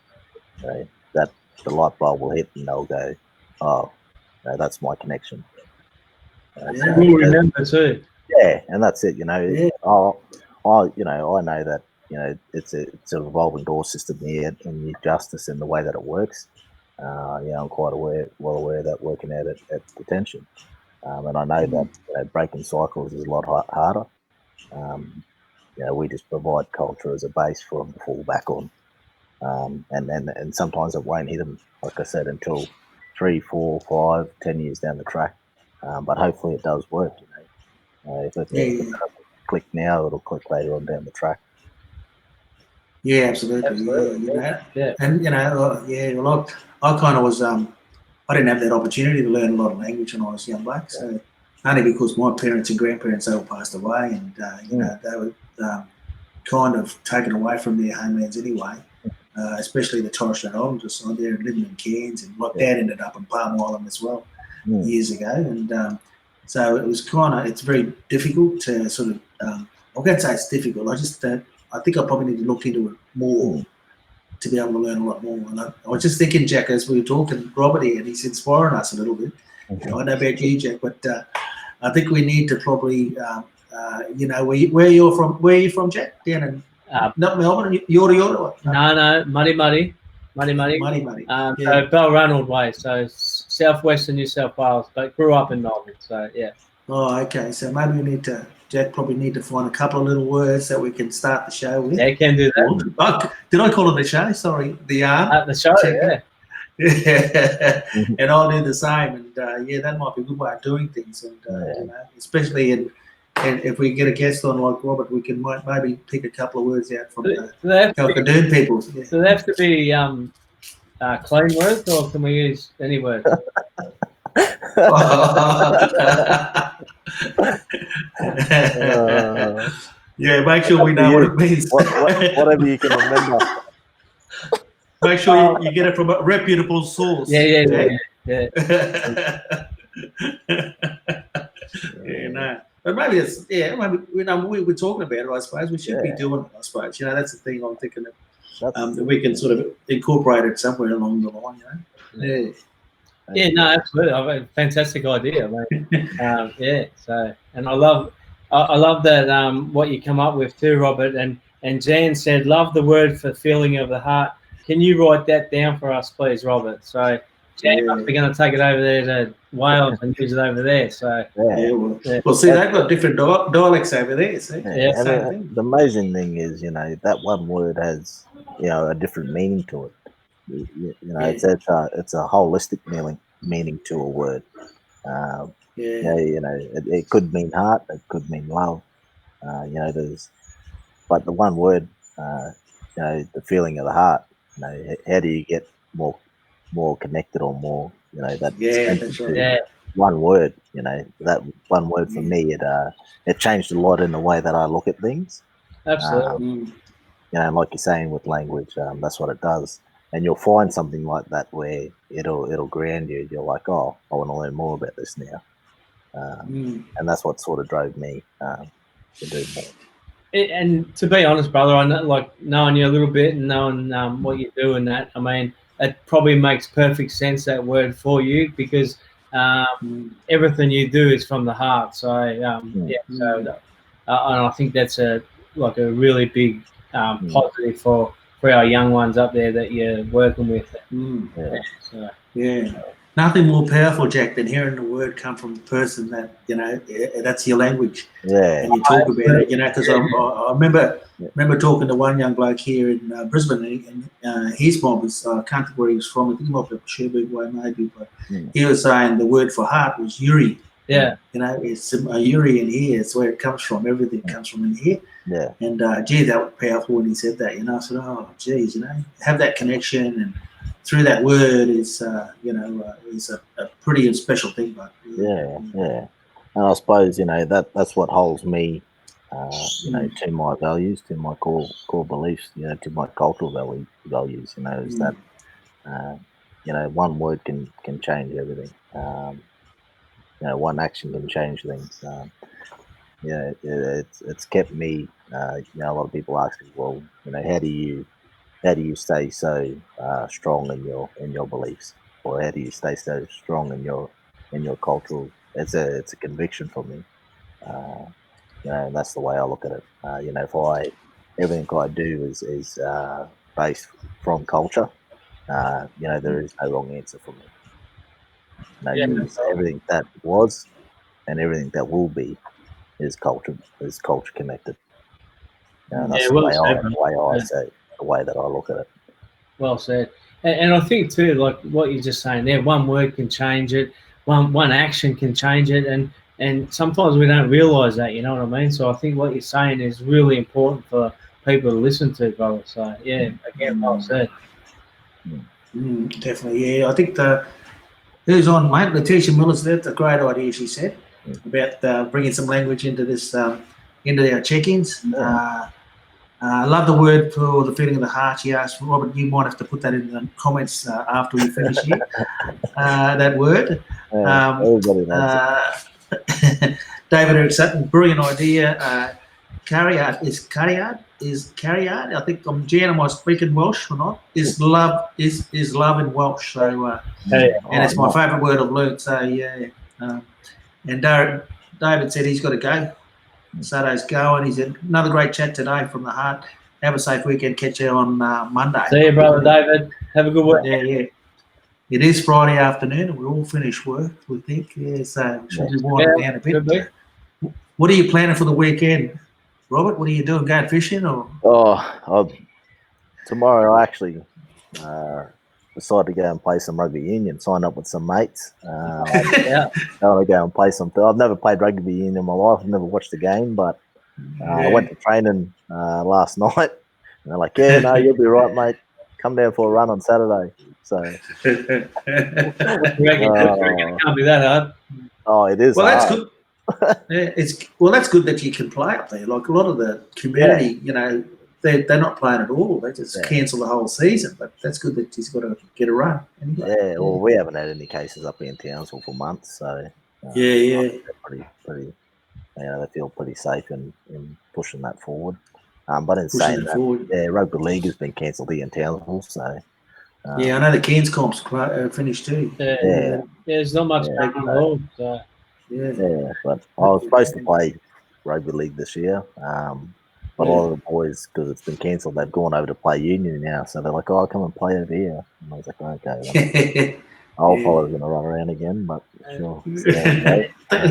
you know, that the light bulb will hit and they'll go, oh, you know, that's my connection. We'll remember too. Yeah, and that's it. You know, you know, I know that, you know, it's a revolving door system here in the justice and the way that it works. You know, I'm quite well aware that working out at detention, and I know that, you know, breaking cycles is a lot harder. You know, we just provide culture as a base for them to fall back on, and sometimes it won't hit them, like I said, until 3, 4, 5, 10 years down the track. But hopefully it does work. You know, if it doesn't click now, it'll click later on down the track. Yeah, absolutely. Yeah, you know, and you know, well, I kind of was. I didn't have that opportunity to learn a lot of language when I was young, black. So only because my parents and grandparents all passed away, and you know, they were kind of taken away from their homelands anyway. Especially the Torres Strait Islanders side there, living in Cairns, and like Dad ended up in Palm Island as well years ago, and so it was it's very difficult to sort of. I can't say it's difficult. I think I probably need to look into it more to be able to learn a lot more. And I was just thinking, Jack, as we were talking, Robert here, and he's inspiring us a little bit. I don't know about you, Jack, but I think we need to probably, you know, where are you from, Jack? Down in not Melbourne, Yorta. No, Muddy. So Balranald way, so southwestern New South Wales, but grew up in Melbourne. So yeah. Oh, okay. So maybe we need to. Jack probably need to find a couple of little words that we can start the show with. Yeah, can do that. Did I call it the show? Sorry, the the show. Yeah. And I'll do the same. And that might be a good way of doing things. And you know, especially and if we get a guest on like Robert, we can maybe pick a couple of words out from the Congoo people. Yeah. So they have to be clean words, or can we use any word? Yeah, make sure we know what it means. Whatever you can remember. Make sure you get it from a reputable source. Yeah. No. But maybe it's maybe you know we're talking about it. I suppose we should be doing it. I suppose, you know, that's the thing I'm thinking that we can sort of incorporate it somewhere along the line. You know. Yeah, no, absolutely. I have a fantastic idea. So, and I love that what you come up with too, Robert. And Jan said, "Love the word for feeling of the heart." Can you write that down for us, please, Robert? So Jan must be going to take it over there to Wales and use it over there. So well, see, they've got different dialects over there. See? The amazing thing is, you know, that one word has, you know, a different meaning to it. You know, it's a holistic meaning to a word. You know, it could mean heart, it could mean love. You know, but the one word, you know, the feeling of the heart. You know, how do you get more connected or more, you know, that's right. One word. You know, that one word for me, it changed a lot in the way that I look at things. Absolutely. You know, like you're saying with language, that's what it does. And you'll find something like that where it'll ground you. You're like, oh, I want to learn more about this now. And that's what sort of drove me to do more. And to be honest, brother, I know, like knowing you a little bit and knowing what you do and that, I mean, it probably makes perfect sense, that word for you, because everything you do is from the heart. So and I think that's a really big positive for our young ones up there that you're working with. Nothing more powerful, Jack, than hearing the word come from the person that, you know, that's your language. And you talk about it, you know, because I remember talking to one young bloke here in Brisbane, and his mom was, I can't think where he was from, I think he might be Sherbrooke way maybe, but he was saying the word for heart was Yuri. Yeah. You know, it's Yuri in here. It's where it comes from. Everything comes from in here. Yeah. And gee, that was powerful when he said that. You know, I said, oh, geez, you know, have that connection, and through that word is, is a pretty special thing. But Yeah. And I suppose, you know, that's what holds me, you know, to my values, to my core beliefs, you know, to my cultural values. You know, is that, you know, one word can change everything. You know, one action can change things. Yeah, it's kept me. You know, a lot of people ask me, well, you know, how do you stay so strong in your beliefs, or how do you stay so strong in your cultural? It's a conviction for me. You know, and that's the way I look at it. You know, if everything I do is based from culture, you know, there is no wrong answer for me. No, Yeah. because everything that was and everything that will be is culture connected. You know, that's Yeah, the well way said, bro. I Yeah. say, the way that I look at it. Well said. And I think too, like what you're just saying there, one word can change it, one action can change it, and sometimes we don't realise that, you know what I mean? So I think what you're saying is really important for people to listen to, brother. So yeah, again, well said. Definitely, yeah. I think who's on, mate? Letitia Miller's. That's a great idea. She said about bringing some language into this, into our check-ins. I love the word for the feeling of the heart. She asked, Robert, you might have to put that in the comments after we finish here. That word. Everybody loves it. David Eric Sutton, brilliant idea. Carryard is Carryard. I think Jan, am I speaking Welsh or not? Is love in Welsh. So and it's my favourite word I've learned. So yeah. And David said he's got to go. Saturday's going. He's another great chat today from the heart. Have a safe weekend. Catch you on Monday. See you, brother David. Have a good week. Yeah. It is Friday afternoon, and we're all finished work, we think. Yeah, so we should be winding down a bit. What are you planning for the weekend, Robert? What are you doing? Going fishing or? Tomorrow I actually decided to go and play some rugby union. Signed up with some mates. I want to go and play some. I've never played rugby union in my life. I've never watched the game, but I went to training last night, and they're like, "Yeah, no, you'll be right, mate. Come down for a run on Saturday." So, it can't be that hard. Oh, it is. Well, hard. That's good. That's good that you can play up there. Like a lot of the community, you know, they're not playing at all. They just cancel the whole season. But that's good that he's got to get a run. Anyway. Yeah, well, we haven't had any cases up in Townsville for months, so pretty. You know, they feel pretty safe in pushing that forward. But in saying that, rugby league has been cancelled here in Townsville, so. I know the Cairns comp's finished too. There's not much taking hold. So. But I was supposed to play rugby league this year, but a lot of the boys, because it's been cancelled, they've gone over to play union now. So they're like, "Oh, I'll come and play over here." And I was like, "Okay." I'll probably going to run around again, but sure.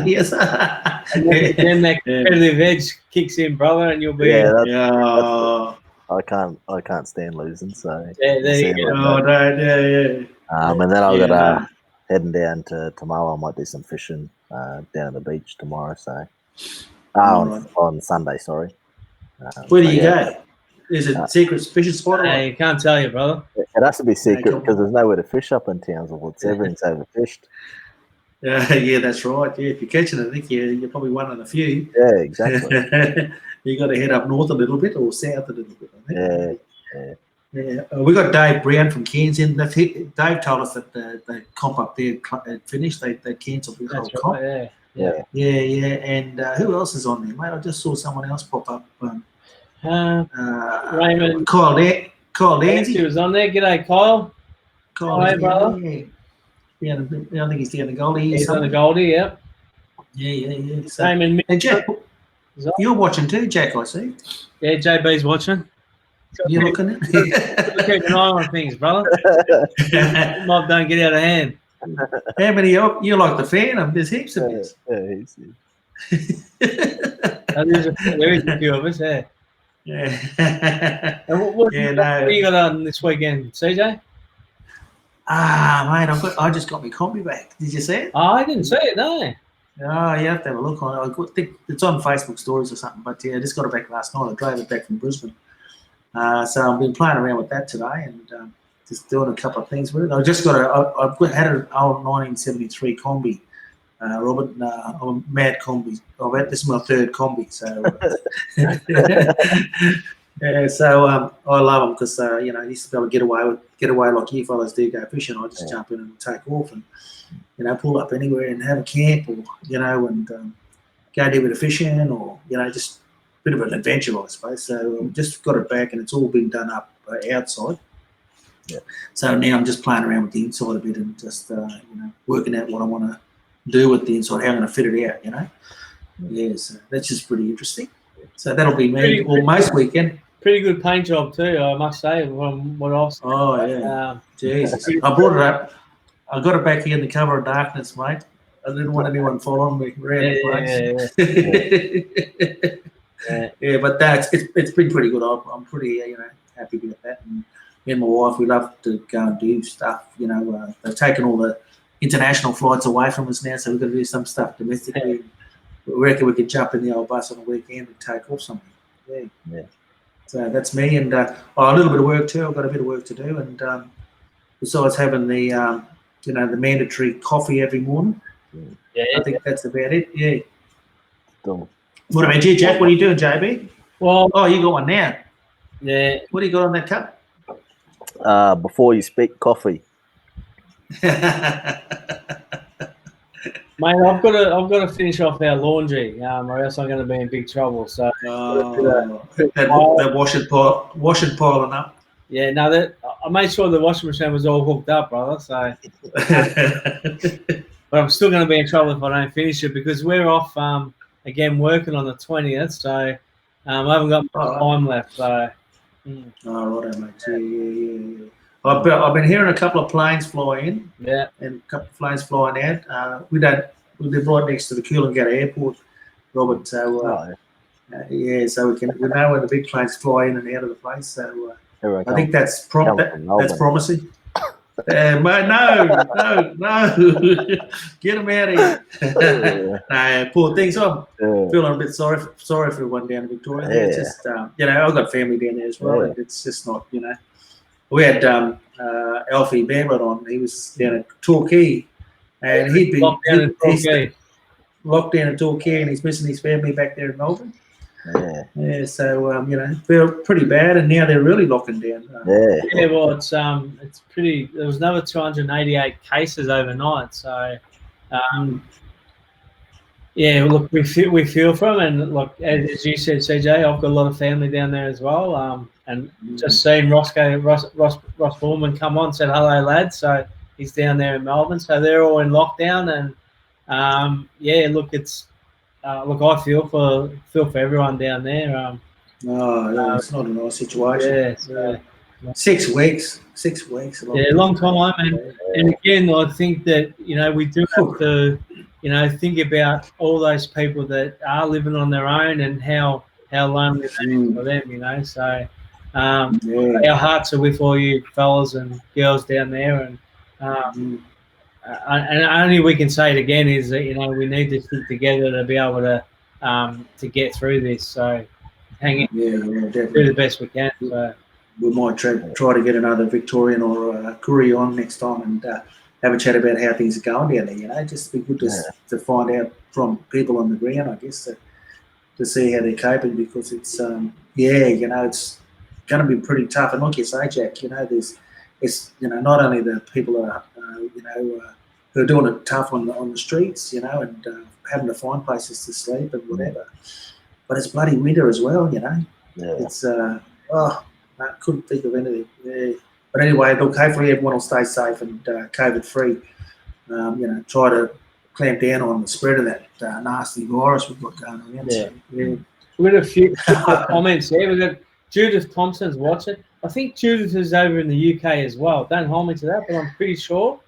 Yes. Then that competitive edge kicks in, brother, and you'll be. I can't stand losing, so. There you go. And then I've got heading down to tomorrow. I might do some fishing down at the beach tomorrow. So, on Sunday, sorry. Where do you go? Is it secret fishing spot? I can't tell you, brother. It has to be secret because there's nowhere to fish up in Townsville. Everything's overfished. Yeah, that's right. Yeah, if you're catching it, I think you're probably one of the few. Yeah, exactly. You got to head up north a little bit or south a little bit, I think. Yeah. We got Dave Brown from Cairns in. Dave told us that the comp up there had finished. They cancelled the whole comp. Yeah. And who else is on there, mate? I just saw someone else pop up. Raymond. Kyle Danzy. He was on there. G'day, Kyle. Hi, brother. Yeah, I think he's down the Goldie. He's on the Goldie, yep. Yeah. So, Raymond. And Jack, you're watching too, Jack, I see. Yeah, JB's watching. You're looking at keep an eye on things, brother. Mob don't get out of hand. How many you're like the fan? There's heaps of us. Heaps. There is a few of us, Yeah. What you got on this weekend, CJ? Mate, I just got my combi back. Did you see it? Oh, I didn't see it, no. Oh, you have to have a look on it. I think it's on Facebook stories or something. But yeah, I just got it back last night. I drove it back from Brisbane. So I've been playing around with that today and just doing a couple of things with it. I've had an old 1973 Combi, Robert. I'm a mad Combi. This is my third Combi. So yeah, so I love them because I used to be able to get away like you fellas do, go fishing. I just jump in and take off and pull up anywhere and have a camp, or and go do a bit of fishing, or just a bit of an adventure, I suppose. So I've just got it back, and it's all been done up outside. Yeah. So now I'm just playing around with the inside a bit and just working out what I want to do with the inside, how I'm going to fit it out. Yeah, so that's just pretty interesting. So that'll be me most weekend. Pretty good paint job too, I must say, from what I've seen. Oh yeah, Jesus! I brought it up. I got it back here in the cover of darkness, mate. I didn't want anyone following me around the place. Yeah, but it's been pretty good. I'm pretty happy with that. And me and my wife, we love to go and do stuff. They've taken all the international flights away from us now, so we've got to do some stuff domestically. We reckon we could jump in the old bus on the weekend and take off something. Yeah. So that's me, and a little bit of work too. I've got a bit of work to do, and besides having the the mandatory coffee every morning. Yeah, I think that's about it. Yeah. Cool. What about you, Jack? What are you doing, JB? Well, you got one now. Yeah. What do you got on that cup? Before you speak, coffee. Mate, I've got to finish off our laundry, or else I'm going to be in big trouble. So that washing piling up. Yeah, no, I made sure the washing machine was all hooked up, brother. So, but I'm still going to be in trouble if I don't finish it, because we're off again working on the 20th. So I haven't got much time left. So. Right, mate. Yeah. I've been hearing a couple of planes fly in. Yeah. And a couple of planes flying out. We live right next to the Coolangatta Airport, Robert. So so we know when the big planes fly in and out of the place. So I think that's promising. Mate, no, get them out of here. No, poor things. I'm feeling a bit sorry for everyone down in Victoria. Yeah. It's just I've got family down there as well. And it's just not We had Alfie Bamlett on. He was down at Torquay, and he'd been locked down in Torquay, and he's missing his family back there in Melbourne. Yeah. So feel pretty bad, and now they're really locking down. Well, it's pretty. There was another 288 cases overnight. So, look, we feel for them, and look, as you said, CJ, I've got a lot of family down there as well. And just seeing Ross Borman come on, said hello, lads. So he's down there in Melbourne. So they're all in lockdown, and look, it's. Look, I feel for everyone down there. It's not a nice situation. Yeah. 6 weeks. 6 weeks. Long time. And again, I think that we do have to think about all those people that are living on their own and how lonely it is for them. So our hearts are with all you fellas and girls down there, and only we can say it again is that we need to stick together to be able to get through this. So hang in, do the best we can. So we might try to get another Victorian or Koori on next time and have a chat about how things are going down there. Just be good to find out from people on the ground, I guess, to see how they're coping, because it's it's going to be pretty tough. And like you say, Jack, it's not only the people who are who are doing it tough on the streets, and having to find places to sleep and whatever, but it's bloody winter as well, It's I couldn't think of anything. But anyway, look, hopefully everyone will stay safe and COVID free. Try to clamp down on the spread of that nasty virus we've got going on. We've got a few comments there. We've got Judith Thompson's watching. I think Judith is over in the UK as well. Don't hold me to that, but I'm pretty sure.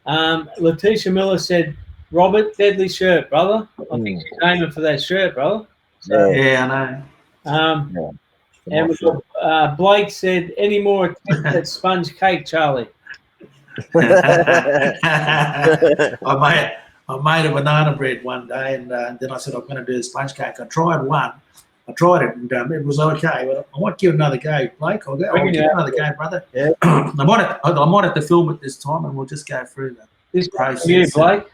Letitia Miller said, Robert, deadly shirt, brother. I think she's aiming for that shirt, brother. So, I know. And Blake said, any more attempts at sponge cake, Charlie? I I made a banana bread one day, and then I said I'm going to do a sponge cake. I tried one. I tried it, and it was okay. But I might give it another go, Blake. I'll give it another go, brother. Yeah. I might have to film it this time, and we'll just go through the process. You, Blake.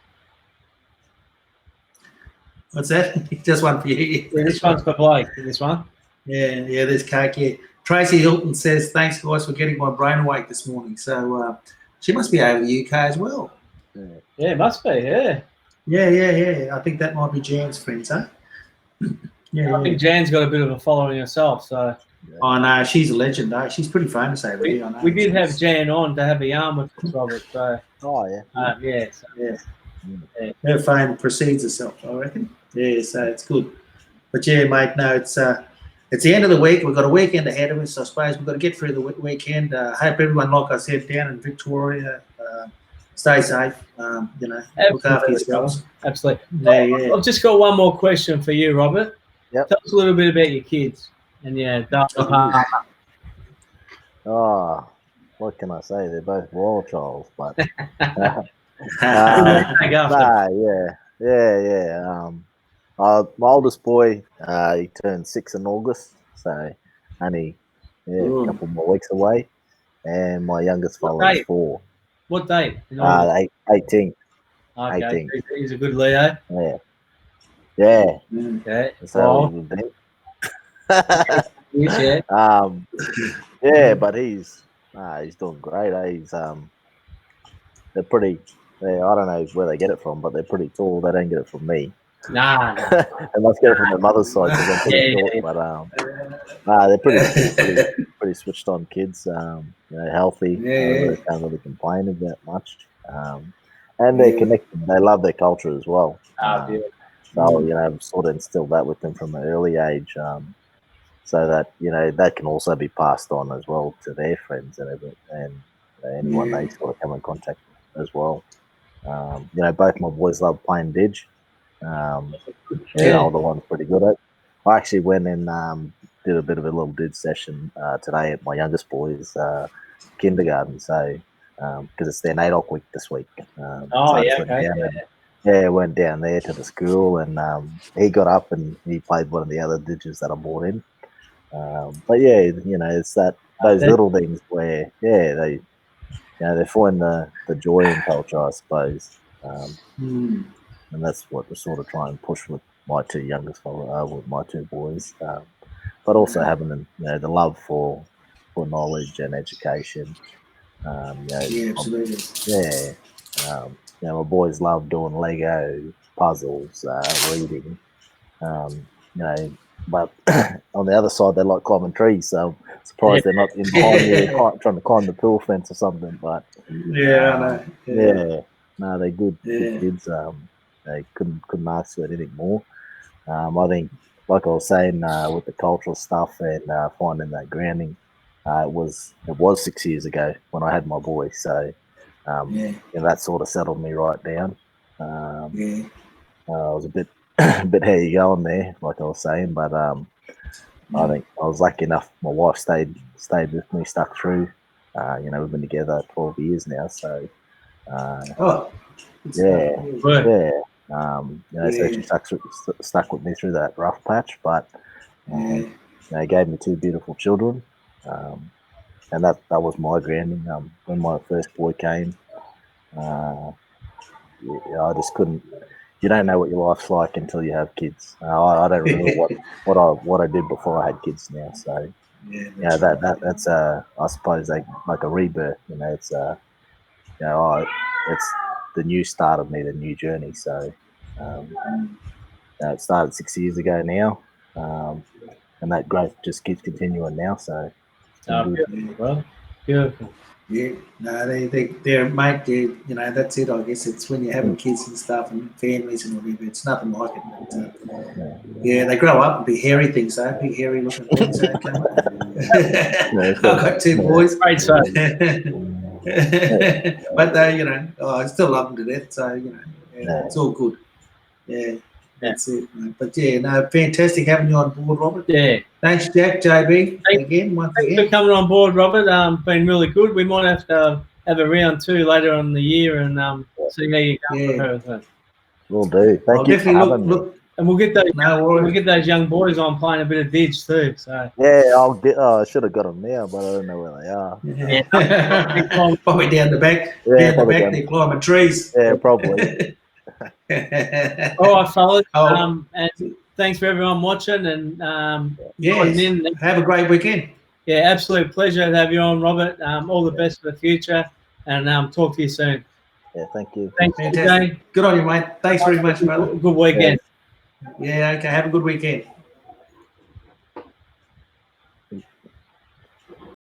What's that? Just one for you. Yeah, this one's for Blake. This one. Yeah, there's cake. Yeah. Tracy Hilton says, "Thanks, guys, for getting my brain awake this morning." So she must be over the UK as well. Yeah, it must be. Yeah. Yeah. I think that might be Jan's friends, huh? I think Jan's got a bit of a following herself, so. Oh no, she's a legend, though. She's pretty famous over here. I know. We did have Jan on to have a yarn with us, Robert. So. Oh yeah. Yeah. Her fame precedes herself, I reckon. Yeah, so it's good. But yeah, mate, no, it's the end of the week. We've got a weekend ahead of us. So I suppose we've got to get through the weekend. Hope everyone, like I said, down in Victoria, stay safe. Look after yourselves. Absolutely. Yeah. I've just got one more question for you, Robert. Yep. Tell us a little bit about your kids and Oh, what can I say? They're both royal childs, but yeah. My oldest boy, he turned 6 in August, so only a couple more weeks away, and my youngest fellow is 4. What date? 18. Okay, 18. He's a good Leo. Yeah. Okay. That's how we would be. Yeah. But he's doing great. They're pretty. I don't know where they get it from, but they're pretty tall. They don't get it from me. Nah. They must get it from their mother's side because I'm pretty short. But they're pretty switched on kids. Healthy. They can't really complain about much. And they're connected. They love their culture as well. So sort of instilled that with them from an early age. So that that can also be passed on as well to their friends and anyone they sort of come in contact with as well. Both my boys love playing Didge. The older one's pretty good at it. I actually went and did a bit of a little Didge session today at my youngest boy's kindergarten. So because it's their NAIDOC week this week. Went down there to the school and he got up and he played one of the other Didges that I bought in. It's those little things where they find the joy in culture, I suppose, and that's what we sort of try and push with my 2 youngest with my 2 boys, but also having the love for knowledge and education. Absolutely. My boys love doing Lego puzzles, reading. But on the other side, they like climbing trees. So I'm surprised they're not in behind here trying to climb the pool fence or something. But I know. No, they're good kids. They couldn't ask for anything more. I think, like I was saying, with the cultural stuff and finding that grounding, it was 6 years ago when I had my boy. So that sort of settled me right down. I was a bit how you going there, like I was saying, but I think I was lucky enough. My wife stayed with me, stuck through. We've been together 12 years now, so so she stuck with me through that rough patch, but gave me 2 beautiful children, and that was my grounding. When my first boy came, I just couldn't. You don't know what your life's like until you have kids. I don't remember what I did before I had kids now. So that's I suppose like a rebirth. It's it's the new start of me, the new journey. So it started 6 years ago now, and that growth just keeps continuing now. So beautiful. Beautiful. Yeah, no, they're mate. That's it. I guess it's when you're having kids and stuff and families and whatever. It's nothing like it. But, they grow up and be hairy things. Big hairy looking things. I've got 2 boys. Great son. But I still love them to death. So it's all good. Yeah. That's it, mate. But fantastic having you on board, Robert. Yeah. Thanks, Jack, JB. Thanks for coming on board, Robert. Been really good. We might have to have a round 2 later on in the year and see how you go with her. Will do. I'll Thank you for definitely having me. look. And we'll get those. No We'll worries. get those young boys on playing a bit of Didge too. So Yeah, I'll get. Oh, I should have got them now, but I don't know where they are. yeah, Probably down the back. Yeah, Down the probably back, down. they're climbing trees. Yeah, probably. all right, fellas. Oh, And thanks for everyone watching and yes. joining in. Have a great weekend. Yeah, absolute pleasure to have you on, Robert. All the best for the future, and talk to you soon. Yeah, thank you. Thanks, Fantastic. TJ. Good on you, mate. Thanks very much, brother. Good weekend. Yeah, okay. Have a good weekend.